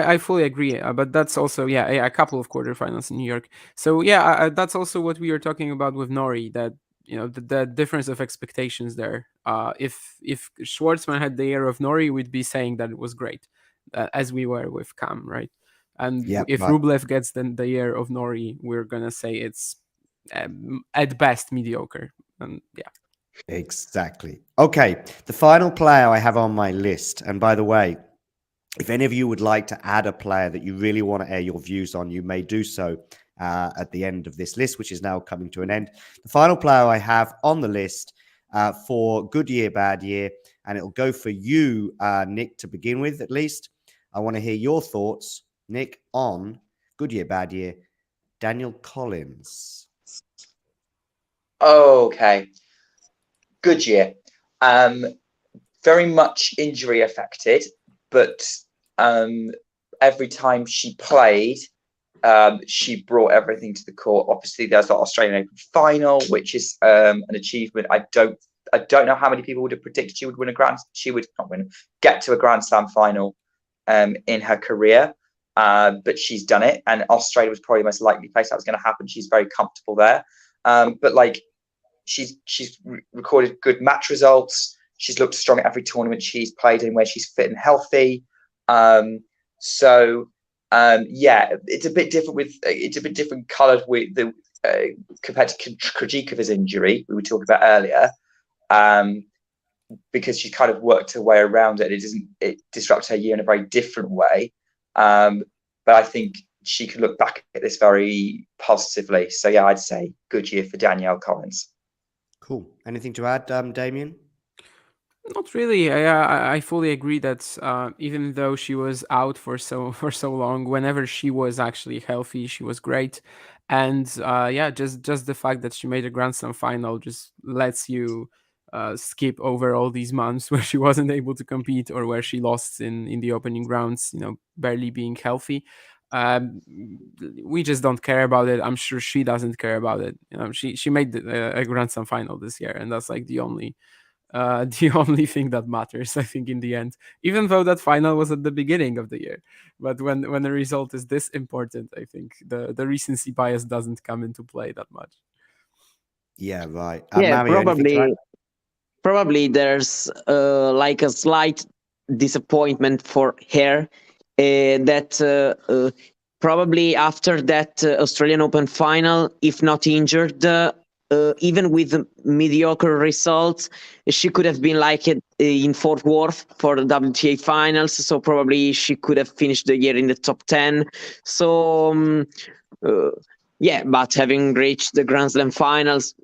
I fully agree. But that's also a couple of quarterfinals in New York. So that's also what we were talking about with Norrie. That the difference of expectations there. If Schwartzman had the year of Norrie, we'd be saying that it was great, as we were with Cam, right? And if Rublev gets the year of Norrie, we're gonna say it's at best mediocre. And exactly. Okay, the final player I have on my list, and by the way, if any of you would like to add a player that you really want to air your views on, you may do so at the end of this list, which is now coming to an end. The final player I have on the list for good year, bad year, and it'll go for you, Nick, to begin with, at least. I want to hear your thoughts, Nick, on good year, bad year, Daniel Collins. Okay. Good year. Very much injury affected, but every time she played, she brought everything to the court. Obviously, there's the Australian Open final, which is an achievement. I don't know how many people would have predicted she would get to a Grand Slam final in her career, but she's done it. And Australia was probably the most likely place that was going to happen. She's very comfortable there. But she's recorded good match results. She's looked strong at every tournament she's played in where she's fit and healthy. It's a bit different coloured with the compared to Krejcikova's injury we were talking about earlier, because she kind of worked her way around it. It disrupted her year in a very different way. But I think she can look back at this very positively. So I'd say good year for Danielle Collins. Cool. Anything to add, Damien? Not really. I fully agree that even though she was out for so long, whenever she was actually healthy, she was great. And just the fact that she made a Grand Slam final just lets you skip over all these months where she wasn't able to compete or where she lost in the opening rounds, barely being healthy. We just don't care about it. I'm sure she doesn't care about it. She made a Grand Slam final this year, and that's like the only thing that matters, I think, in the end, even though that final was at the beginning of the year. But when the result is this important, I think the recency bias doesn't come into play that much. Yeah, right. Mario, probably there's like a slight disappointment for her that probably after that Australian Open final, if not injured, even with mediocre results, she could have been in Fort Worth for the WTA finals. So probably she could have finished the year in the top 10. So but having reached the Grand Slam finals,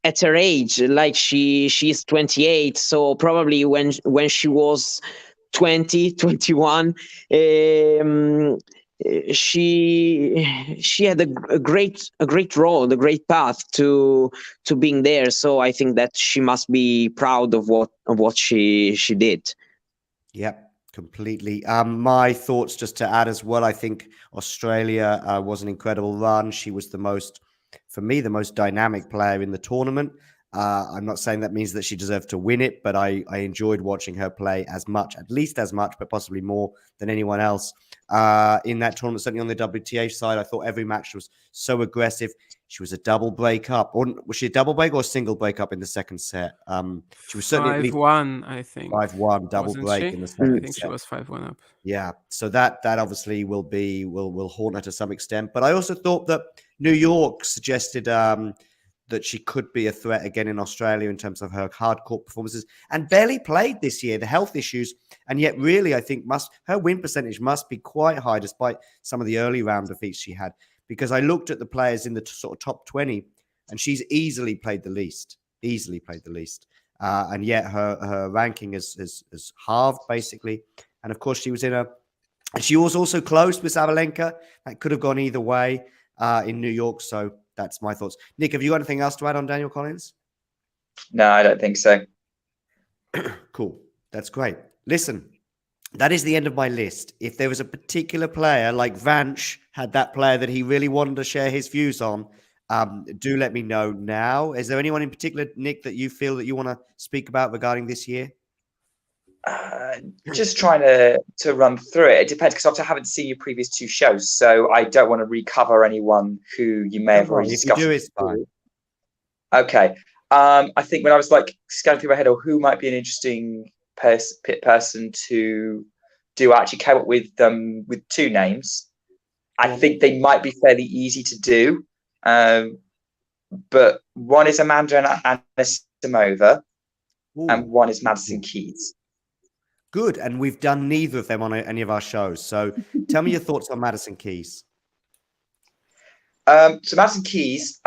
at her age, she's 28. So probably when she was 20, 21, she had a great role, a great path to being there. So I think that she must be proud of what she did. Yep, completely. My thoughts just to add as well. I think Australia was an incredible run. She was for me, the most dynamic player in the tournament. I'm not saying that means that she deserved to win it, but I enjoyed watching her play at least as much, but possibly more than anyone else in that tournament. Certainly on the WTA side, I thought every match was so aggressive. She was a double breakup, or was she a double break or a single breakup in the second set? She was certainly at least 5-1, I think. 5-1 double Wasn't break she? in the I second think she set. was 5-1 up. Yeah, so that obviously will haunt her to some extent. But I also thought that New York suggested that she could be a threat again in Australia in terms of her hard court performances, and barely played this year. The health issues, and yet really I think her win percentage must be quite high despite some of the early round defeats she had. Because I looked at the players in the sort of top 20, and she's easily played the least. And yet her ranking has halved basically. And of course, she was also close with Sabalenka. That could have gone either way in New York. So that's my thoughts. Nick, have you got anything else to add on Danielle Collins? No, I don't think so. Cool. That's great. Listen, that is the end of my list. If there was a particular player like Vanch had that player that he really wanted to share his views on, do let me know now. Is there anyone in particular, Nick, that you feel that you want to speak about regarding this year? Just trying to run through it. It depends because I haven't seen your previous two shows, so I don't want to recover anyone who you may have already discussed. If you do, it's fine. Okay. I think when I was like scanning through my head, or who might be an interesting person to do, I actually came up with two names. I think they might be fairly easy to do, but one is Amanda Anisimova, and one is Madison Keys. Good, and we've done neither of them on any of our shows. So tell me your thoughts on Madison Keys. So Madison Keys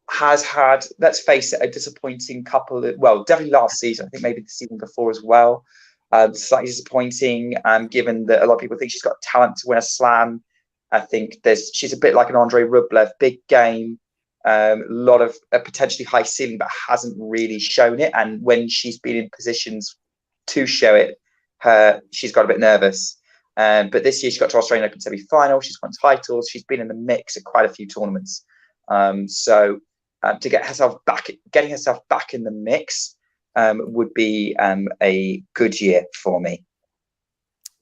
has had, let's face it, a disappointing definitely last season. I think maybe the season before as well. Slightly disappointing, given that a lot of people think she's got talent to win a slam. I think she's a bit like an Andre Rublev, big game, a lot of potentially high ceiling, but hasn't really shown it. And when she's been in positions to show it, she's got a bit nervous. But this year she got to Australian Open semi-final. She's won titles. She's been in the mix at quite a few tournaments. So to getting herself back in the mix would be a good year for me.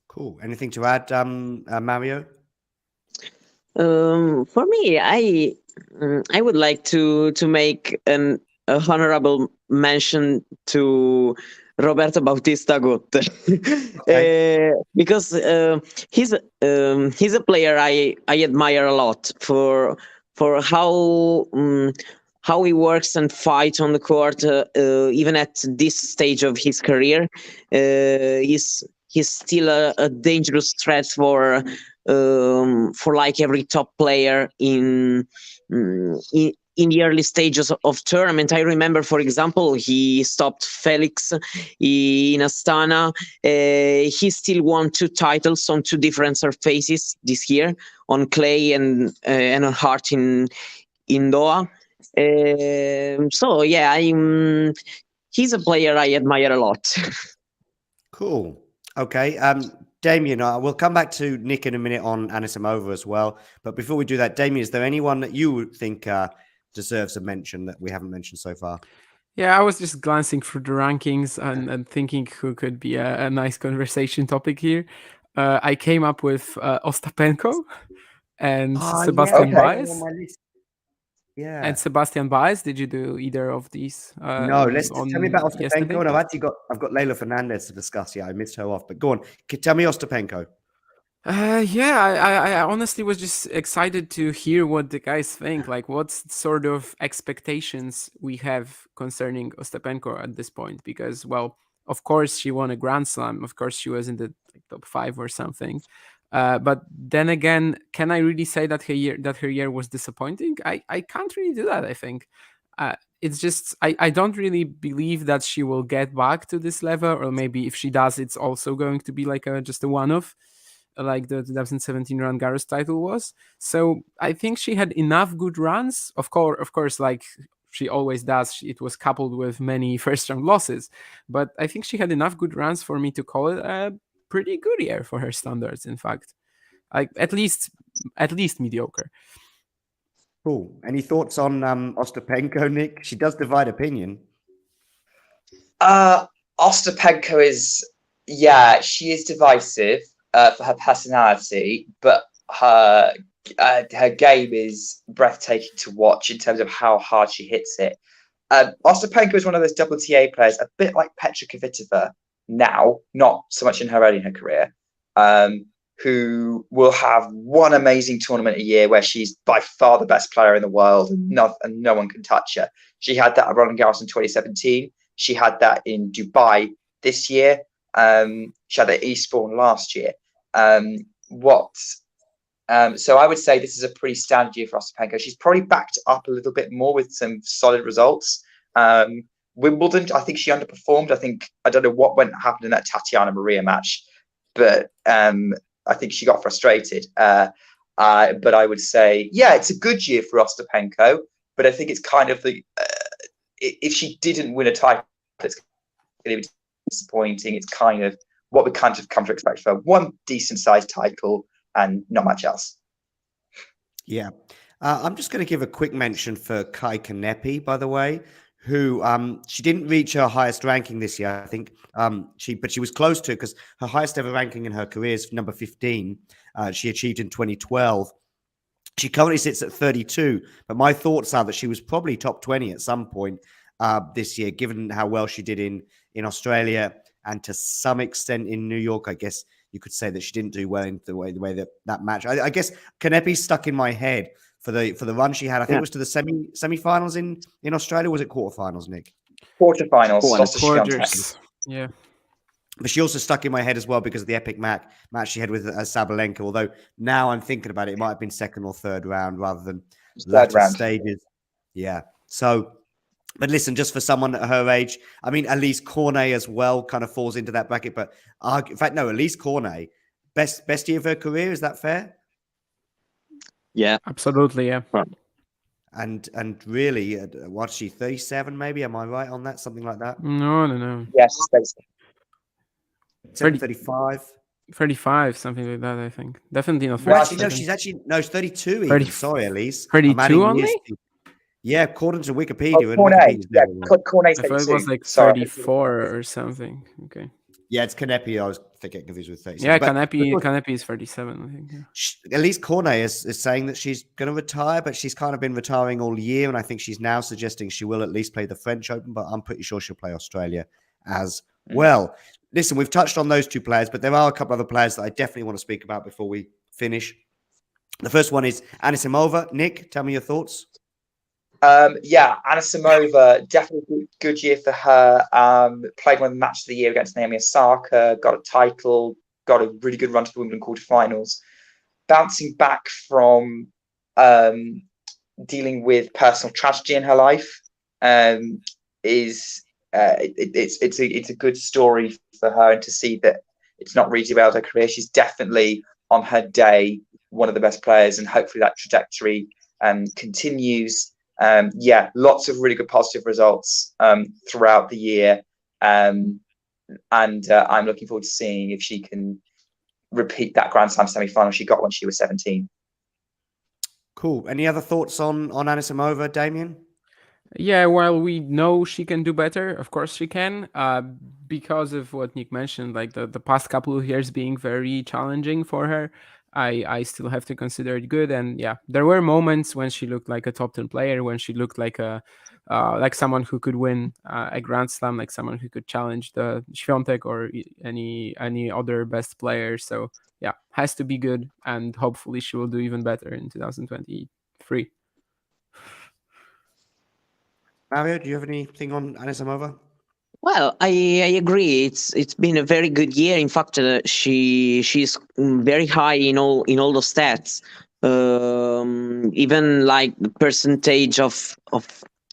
Cool. Anything to add, Mario? For me, I would like to make a honorable mention to Roberto Bautista Agut, because he's a player I admire a lot for how he works and fights on the court, even at this stage of his career. He's still a dangerous threat for like every top player in the early stages of tournament. I remember, for example, he stopped Felix in Astana. He still won 2 titles on 2 different surfaces this year, on clay and on hard in Doha. So yeah, he's a player I admire a lot. Cool. Okay. Damien, we'll come back to Nick in a minute on Anisimova as well. But before we do that, Damien, is there anyone that you would think deserves a mention that we haven't mentioned so far? Yeah, I was just glancing through the rankings and thinking who could be a nice conversation topic here. I came up with Ostapenko and Sebastian Baez. Yeah. And Sebastian Baez. Did you do either of these? No, tell me about Ostapenko. Yesterday? And I've got Leylah Fernandez to discuss. Yeah, I missed her off. But go on. Tell me Ostapenko. I honestly was just excited to hear what the guys think. Like, what sort of expectations we have concerning Ostapenko at this point? Because, well, of course she won a Grand Slam. Of course she was in the top 5 or something. But then again, can I really say that her year was disappointing? I can't really do that. I think it's just I don't really believe that she will get back to this level, or maybe if she does, it's also going to be like just a one-off. like the 2017 Roland Garros title was. So I think she had enough good runs. Of course, like she always does, it was coupled with many first-round losses. But I think she had enough good runs for me to call it a pretty good year for her standards, in fact. Like at least mediocre. Cool. Any thoughts on Ostapenko, Nick? She does divide opinion. Ostapenko is, she is divisive for her personality, but her game is breathtaking to watch in terms of how hard she hits it. Ostapenko is one of those WTA players, a bit like Petra Kvitova now, not so much early in her career, who will have one amazing tournament a year where she's by far the best player in the world and no one can touch her. She had that at Roland Garros in 2017. She had that in Dubai this year. She had that at Eastbourne last year. So I would say this is a pretty standard year for Ostapenko. She's probably backed up a little bit more with some solid results. Wimbledon, I think she underperformed. I don't know what happened in that Tatiana Maria match, but I think she got frustrated. But I would say, it's a good year for Ostapenko, but I think it's kind of if she didn't win a title, it's going to be disappointing. It's kind of what we kind of come to expect for one decent sized title and not much else. Yeah. I'm just going to give a quick mention for Kai Kanepi, by the way, who she didn't reach her highest ranking this year, I think. But she was close to it because her highest ever ranking in her career is number 15. She achieved in 2012. She currently sits at 32, but my thoughts are that she was probably top 20 at some point this year, given how well she did in Australia and to some extent in New York. I guess you could say that she didn't do well in the way that match. I guess Kanepi's stuck in my head for the run she had. I think it was to the semi-finals in Australia. Was it quarterfinals, Nick? Quarterfinals. Yeah. But she also stuck in my head as well because of the epic match she had with Sabalenka. Although now I'm thinking about it, it might have been second or third round rather than latter stages. Yeah. So, but listen, just for someone at her age, I mean, Elise Cornet as well kind of falls into that bracket. But in fact, no, Elise Cornet, best year of her career. Is that fair? Yeah, absolutely. Yeah. And really, what's she, 37 maybe? Am I right on that? Something like that? No. Yes, 35. 35, something like that, I think. Definitely not 30. She's 32 even. Sorry, Elise. 32 only? Yeah, according to Wikipedia. Cornet's I thought it was like 34 or something. Okay. Yeah, it's Kanepi. I was getting confused with 37. Yeah, Kanepi is 37, I think. Yeah. Elise Cornet is saying that she's going to retire, but she's kind of been retiring all year, and I think she's now suggesting she will at least play the French Open, but I'm pretty sure she'll play Australia as well. Listen, we've touched on those two players, but there are a couple other players that I definitely want to speak about before we finish. The first one is Anisimova. Nick, tell me your thoughts. Anisimova, definitely a good year for her. Played one of the matches of the year against Naomi Osaka, got a title, got a really good run to the Wimbledon quarterfinals. Bouncing back from dealing with personal tragedy in her life it's a good story for her, and to see that it's not really derailed her career. She's definitely on her day one of the best players, and hopefully that trajectory continues. Lots of really good positive results throughout the year, and I'm looking forward to seeing if she can repeat that Grand Slam semi-final she got when she was 17. Cool. Any other thoughts on Anisimova, Damien? Yeah, while we know she can do better, of course she can, because of what Nick mentioned, like the past couple of years being very challenging for her. I still have to consider it good. And yeah, there were moments when she looked like a top 10 player, when she looked like like someone who could win a Grand Slam, like someone who could challenge the Świątek or any other best player. So yeah, has to be good, and hopefully she will do even better in 2023. Mario, do you have anything on Anisimova? Well, I agree. It's been a very good year. In fact, she's very high in all the stats. Even like the percentage of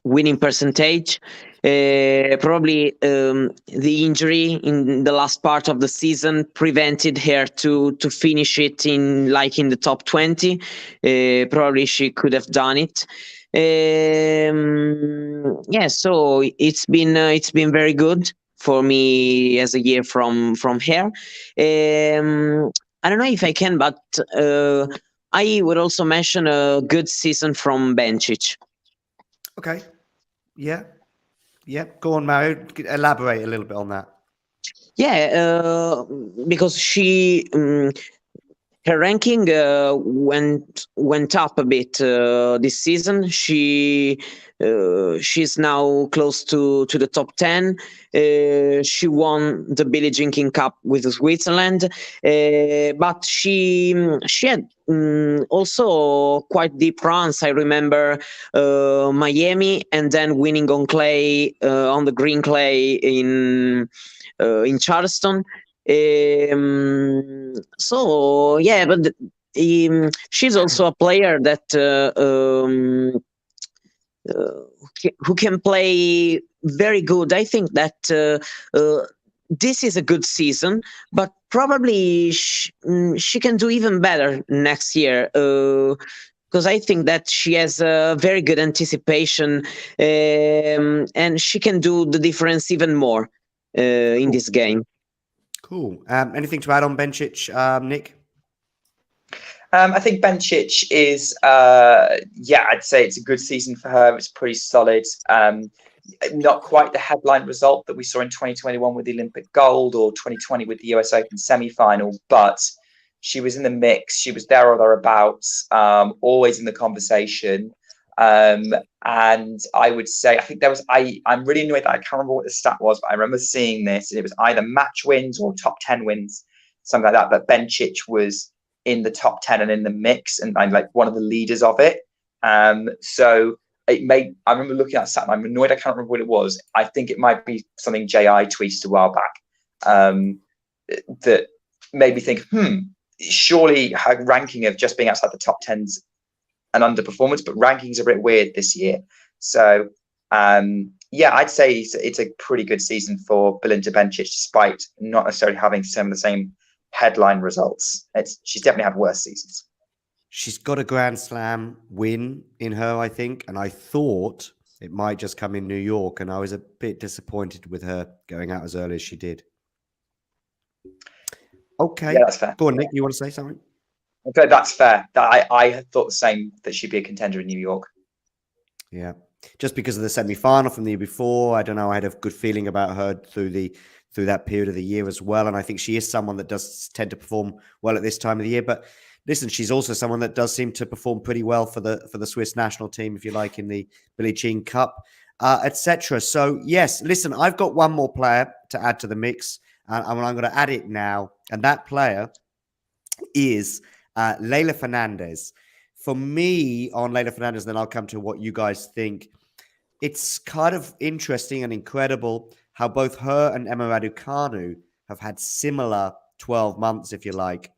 winning percentage, Probably the injury in the last part of the season prevented her to finish it in the top 20. Probably she could have done it. So it's been very good for me as a year from her. I don't know if I can, but I would also mention a good season from Bencic. Okay. Yeah. Go on, Mario. Elaborate a little bit on that. Yeah, because she her ranking went up a bit this season. She's now close to the top 10. She won the Billie Jean King Cup with Switzerland, but she had also quite deep runs. I remember Miami, and then winning on clay, on the green clay in Charleston. But she's also a player that who can play very good. I think that this is a good season, but probably she can do even better next year. Because I think that she has a very good anticipation, and she can do the difference even more in this game. Cool. Anything to add on Bencic, Nick? I think Bencic is, I'd say it's a good season for her. It's pretty solid. Not quite the headline result that we saw in 2021 with the Olympic gold, or 2020 with the US Open semi-final, but she was in the mix. She was there or thereabouts, always in the conversation. And I would say, I think I'm really annoyed that I can't remember what the stat was, but I remember seeing this, and it was either match wins or top 10 wins, something like that. But Bencic was in the top 10 and in the mix, and I'm like one of the leaders of it. So I remember looking at that stat, and I'm annoyed I can't remember what it was. I think it might be something JI tweeted a while back, that made me think, surely her ranking of just being outside the top 10's an underperformance, but rankings are a bit weird this year. So I'd say it's a pretty good season for Belinda Bencic, despite not necessarily having some of the same headline results. She's definitely had worse seasons. She's got a Grand Slam win in her, I think, and I thought it might just come in New York, and I was a bit disappointed with her going out as early as she did. Okay. Yeah, that's fair. Go on, Nick, you want to say something? Okay, that's fair. I thought the same, that she'd be a contender in New York. Yeah. Just because of the semi-final from the year before, I don't know, I had a good feeling about her through that period of the year as well. And I think she is someone that does tend to perform well at this time of the year. But listen, she's also someone that does seem to perform pretty well for the Swiss national team, if you like, in the Billie Jean Cup, etc. So yes, listen, I've got one more player to add to the mix, and I'm going to add it now. And that player is Leylah Fernandez. For me, on Leylah Fernandez, then I'll come to what you guys think. It's kind of interesting and incredible how both her and Emma Raducanu have had similar 12 months, if you like,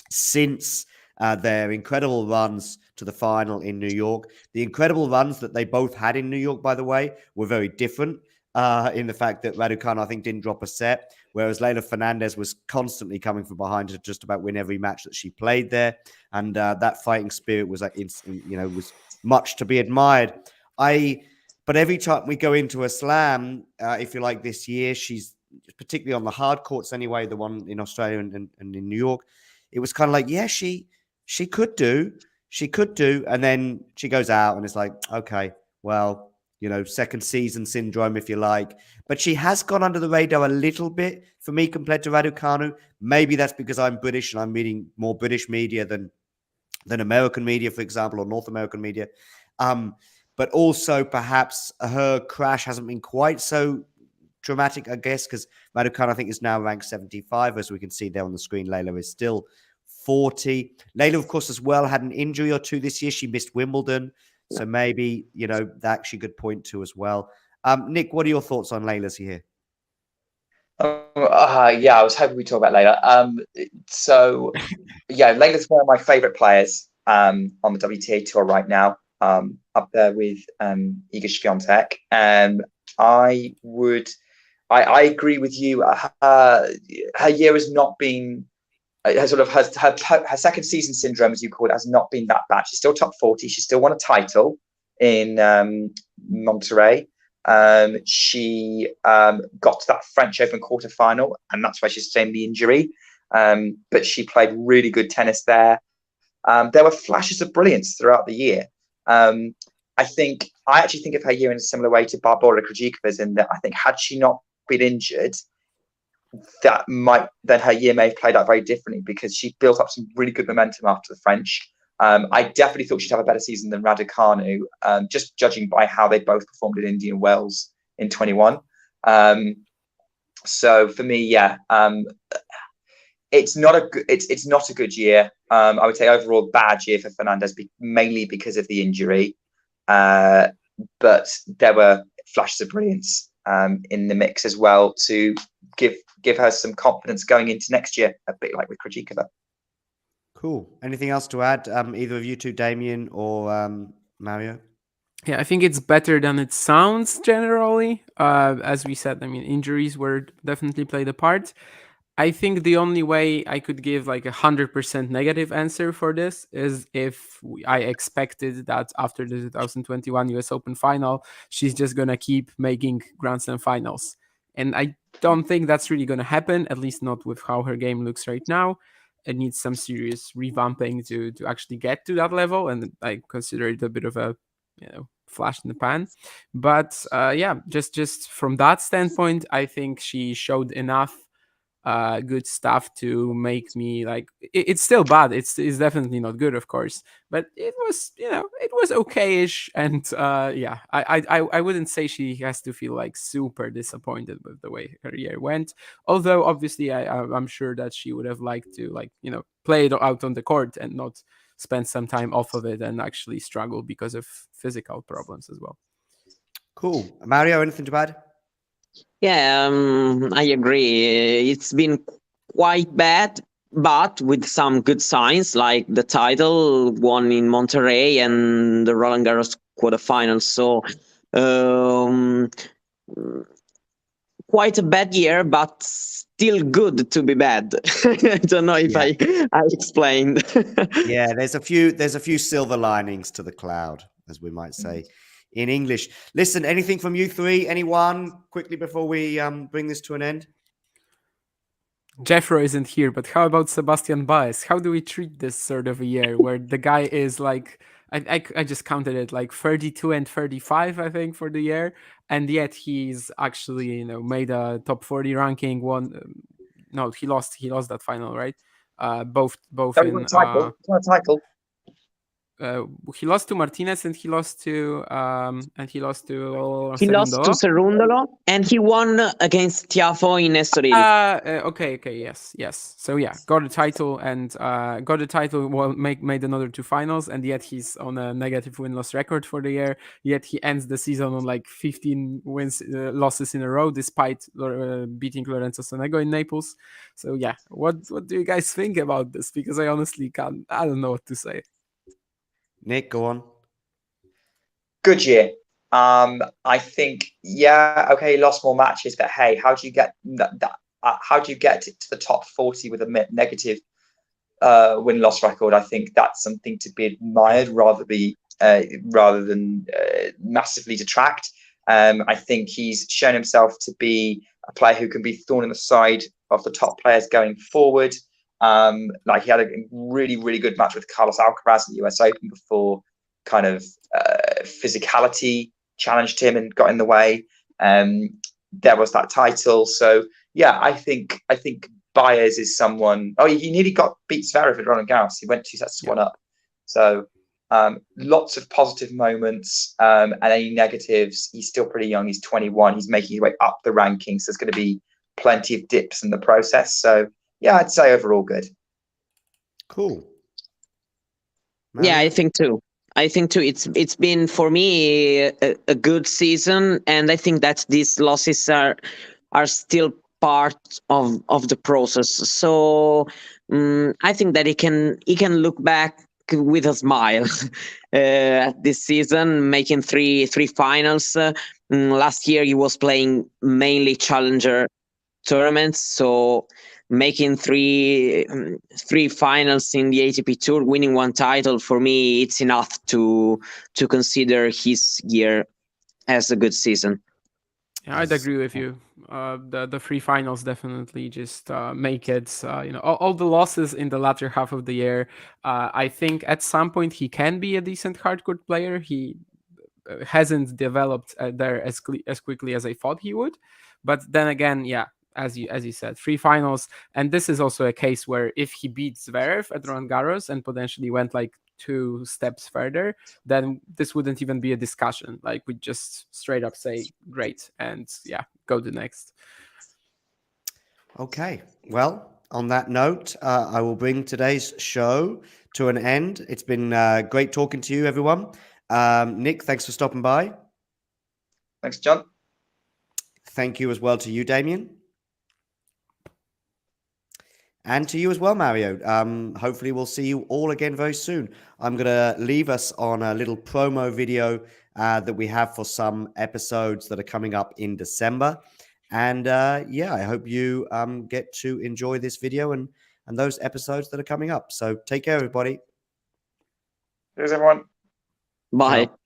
since their incredible runs to the final in New York. The incredible runs that they both had in New York, by the way, were very different in the fact that Raducanu, I think, didn't drop a set, whereas Leylah Fernandez was constantly coming from behind to just about win every match that she played there. And that fighting spirit was was much to be admired. But every time we go into a slam, if you like, this year, she's particularly on the hard courts anyway, the one in Australia and in New York, it was kind of like, yeah, she could do, and then she goes out and it's like, okay, well, second season syndrome, if you like. But she has gone under the radar a little bit for me compared to Raducanu. Maybe that's because I'm British and I'm reading more British media than American media, for example, or North American media. But also perhaps her crash hasn't been quite so dramatic, I guess, because Raducanu, I think, is now ranked 75. As we can see there on the screen, Leylah is still 40. Leylah, of course, as well, had an injury or two this year. She missed Wimbledon. So maybe, that she could point to as well. Nick, what are your thoughts on Leylah's here? I was hoping we'd talk about Leylah. Leylah's one of my favorite players on the WTA tour right now, up there with Iga Świątek. I agree with you. Her year has not been. Her sort of her second season syndrome, as you call it, has not been that bad. She's still top 40. She still won a title in Monterey. She got to that French Open quarterfinal, and that's why she sustained the injury. But she played really good tennis there. There were flashes of brilliance throughout the year. I actually think of her year in a similar way to Barbora Krejcikova's, in that I think had she not been injured, then her year may have played out very differently, because she built up some really good momentum after the French. I definitely thought she'd have a better season than Raducanu, just judging by how they both performed in Indian Wells in 21. So for me, it's not a good year. I would say overall bad year for Fernandez, mainly because of the injury. But there were flashes of brilliance in the mix as well to give her some confidence going into next year, a bit like with Krejcikova. Cool. Anything else to add, either of you two, Damien or Mario? Yeah, I think it's better than it sounds generally. As we said, I mean, injuries were definitely played a part. I think the only way I could give like 100% negative answer for this is if I expected that after the 2021 US Open final, she's just going to keep making Grand Slam finals. And I don't think that's really going to happen, at least not with how her game looks right now. It needs some serious revamping to actually get to that level. And I consider it a bit of a flash in the pan. But just from that standpoint, I think she showed enough good stuff to make me like it's still bad. It's definitely not good, of course, but it was it was okay-ish. And I wouldn't say she has to feel like super disappointed with the way her year went, although obviously I'm sure that she would have liked to play it out on the court and not spend some time off of it and actually struggle because of physical problems as well. Cool. Mario, anything to add? Yeah, I agree. It's been quite bad, but with some good signs, like the title won in Monterey and the Roland Garros quarterfinals. So, quite a bad year, but still good to be bad. I don't know if I explained. Yeah, there's a few silver linings to the cloud, as we might say in English. Listen, anything from you three? Anyone quickly before we bring this to an end? Jeffro isn't here, but how about Sebastian Baez? How do we treat this sort of a year where the guy is like, I just counted it, like 32 and 35, I think, for the year, and yet he's actually made a top 40 ranking. No, he lost that final, right? Both He won a title. He lost to Martinez and he lost to Cerundolo, and he won against Tiafoe in Estoril. Okay, yes. So yeah, got a title and Well, made another 2 finals, and yet he's on a negative win-loss record for the year. Yet he ends the season on like 15 losses in a row, despite beating Lorenzo Sonego in Naples. So yeah, what do you guys think about this? Because I honestly I don't know what to say. Nick, go on. Good year. I think, okay, lost more matches, but hey, how do you get that? How do you get to the top 40 with a negative win-loss record? I think that's something to be admired rather than massively detract. I think he's shown himself to be a player who can be thorn in the side of the top players going forward. Like he had a really, really good match with Carlos Alcaraz in the US Open before kind of physicality challenged him and got in the way. There was that title. So yeah, I think Baez is someone. Oh, he nearly beat Zverev at Roland Garros. He went 2 sets to 1 up. So lots of positive moments and any negatives. He's still pretty young. He's 21. He's making his way up the rankings. So there's going to be plenty of dips in the process. So yeah, I'd say overall good. Cool. Yeah, I think too. It's been for me a good season, and I think that these losses are still part of the process. So I think that he can look back with a smile this season, making three finals. Last year he was playing mainly challenger tournaments, so making three finals in the ATP Tour, winning one title, for me it's enough to consider his year as a good season. Yeah, I'd agree with you. The three finals definitely just make it. All the losses in the latter half of the year. I think at some point he can be a decent hardcourt player. He hasn't developed there as quickly as I thought he would. But then again, yeah, as you said, three finals, and this is also a case where if he beats Zverev at Roland Garros and potentially went like 2 steps further, then this wouldn't even be a discussion. Like, we just straight up say great, and yeah, go to next. Okay, well, on that note, I will bring today's show to an end. It's been great talking to you, everyone. Nick, thanks for stopping by. Thanks, John. Thank you as well to you, Damien. And to you as well, Mario. Hopefully we'll see you all again very soon. I'm going to leave us on a little promo video that we have for some episodes that are coming up in December. And I hope you get to enjoy this video and those episodes that are coming up. So take care, everybody. Cheers, everyone. Bye. Ciao.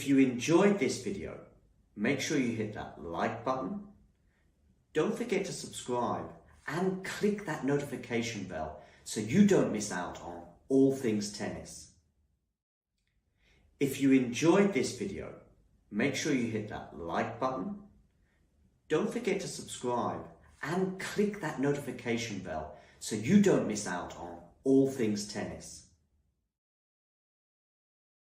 If you enjoyed this video, make sure you hit that like button. Don't forget to subscribe and click that notification bell so you don't miss out on all things tennis. If you enjoyed this video, make sure you hit that like button. Don't forget to subscribe and click that notification bell so you don't miss out on all things tennis.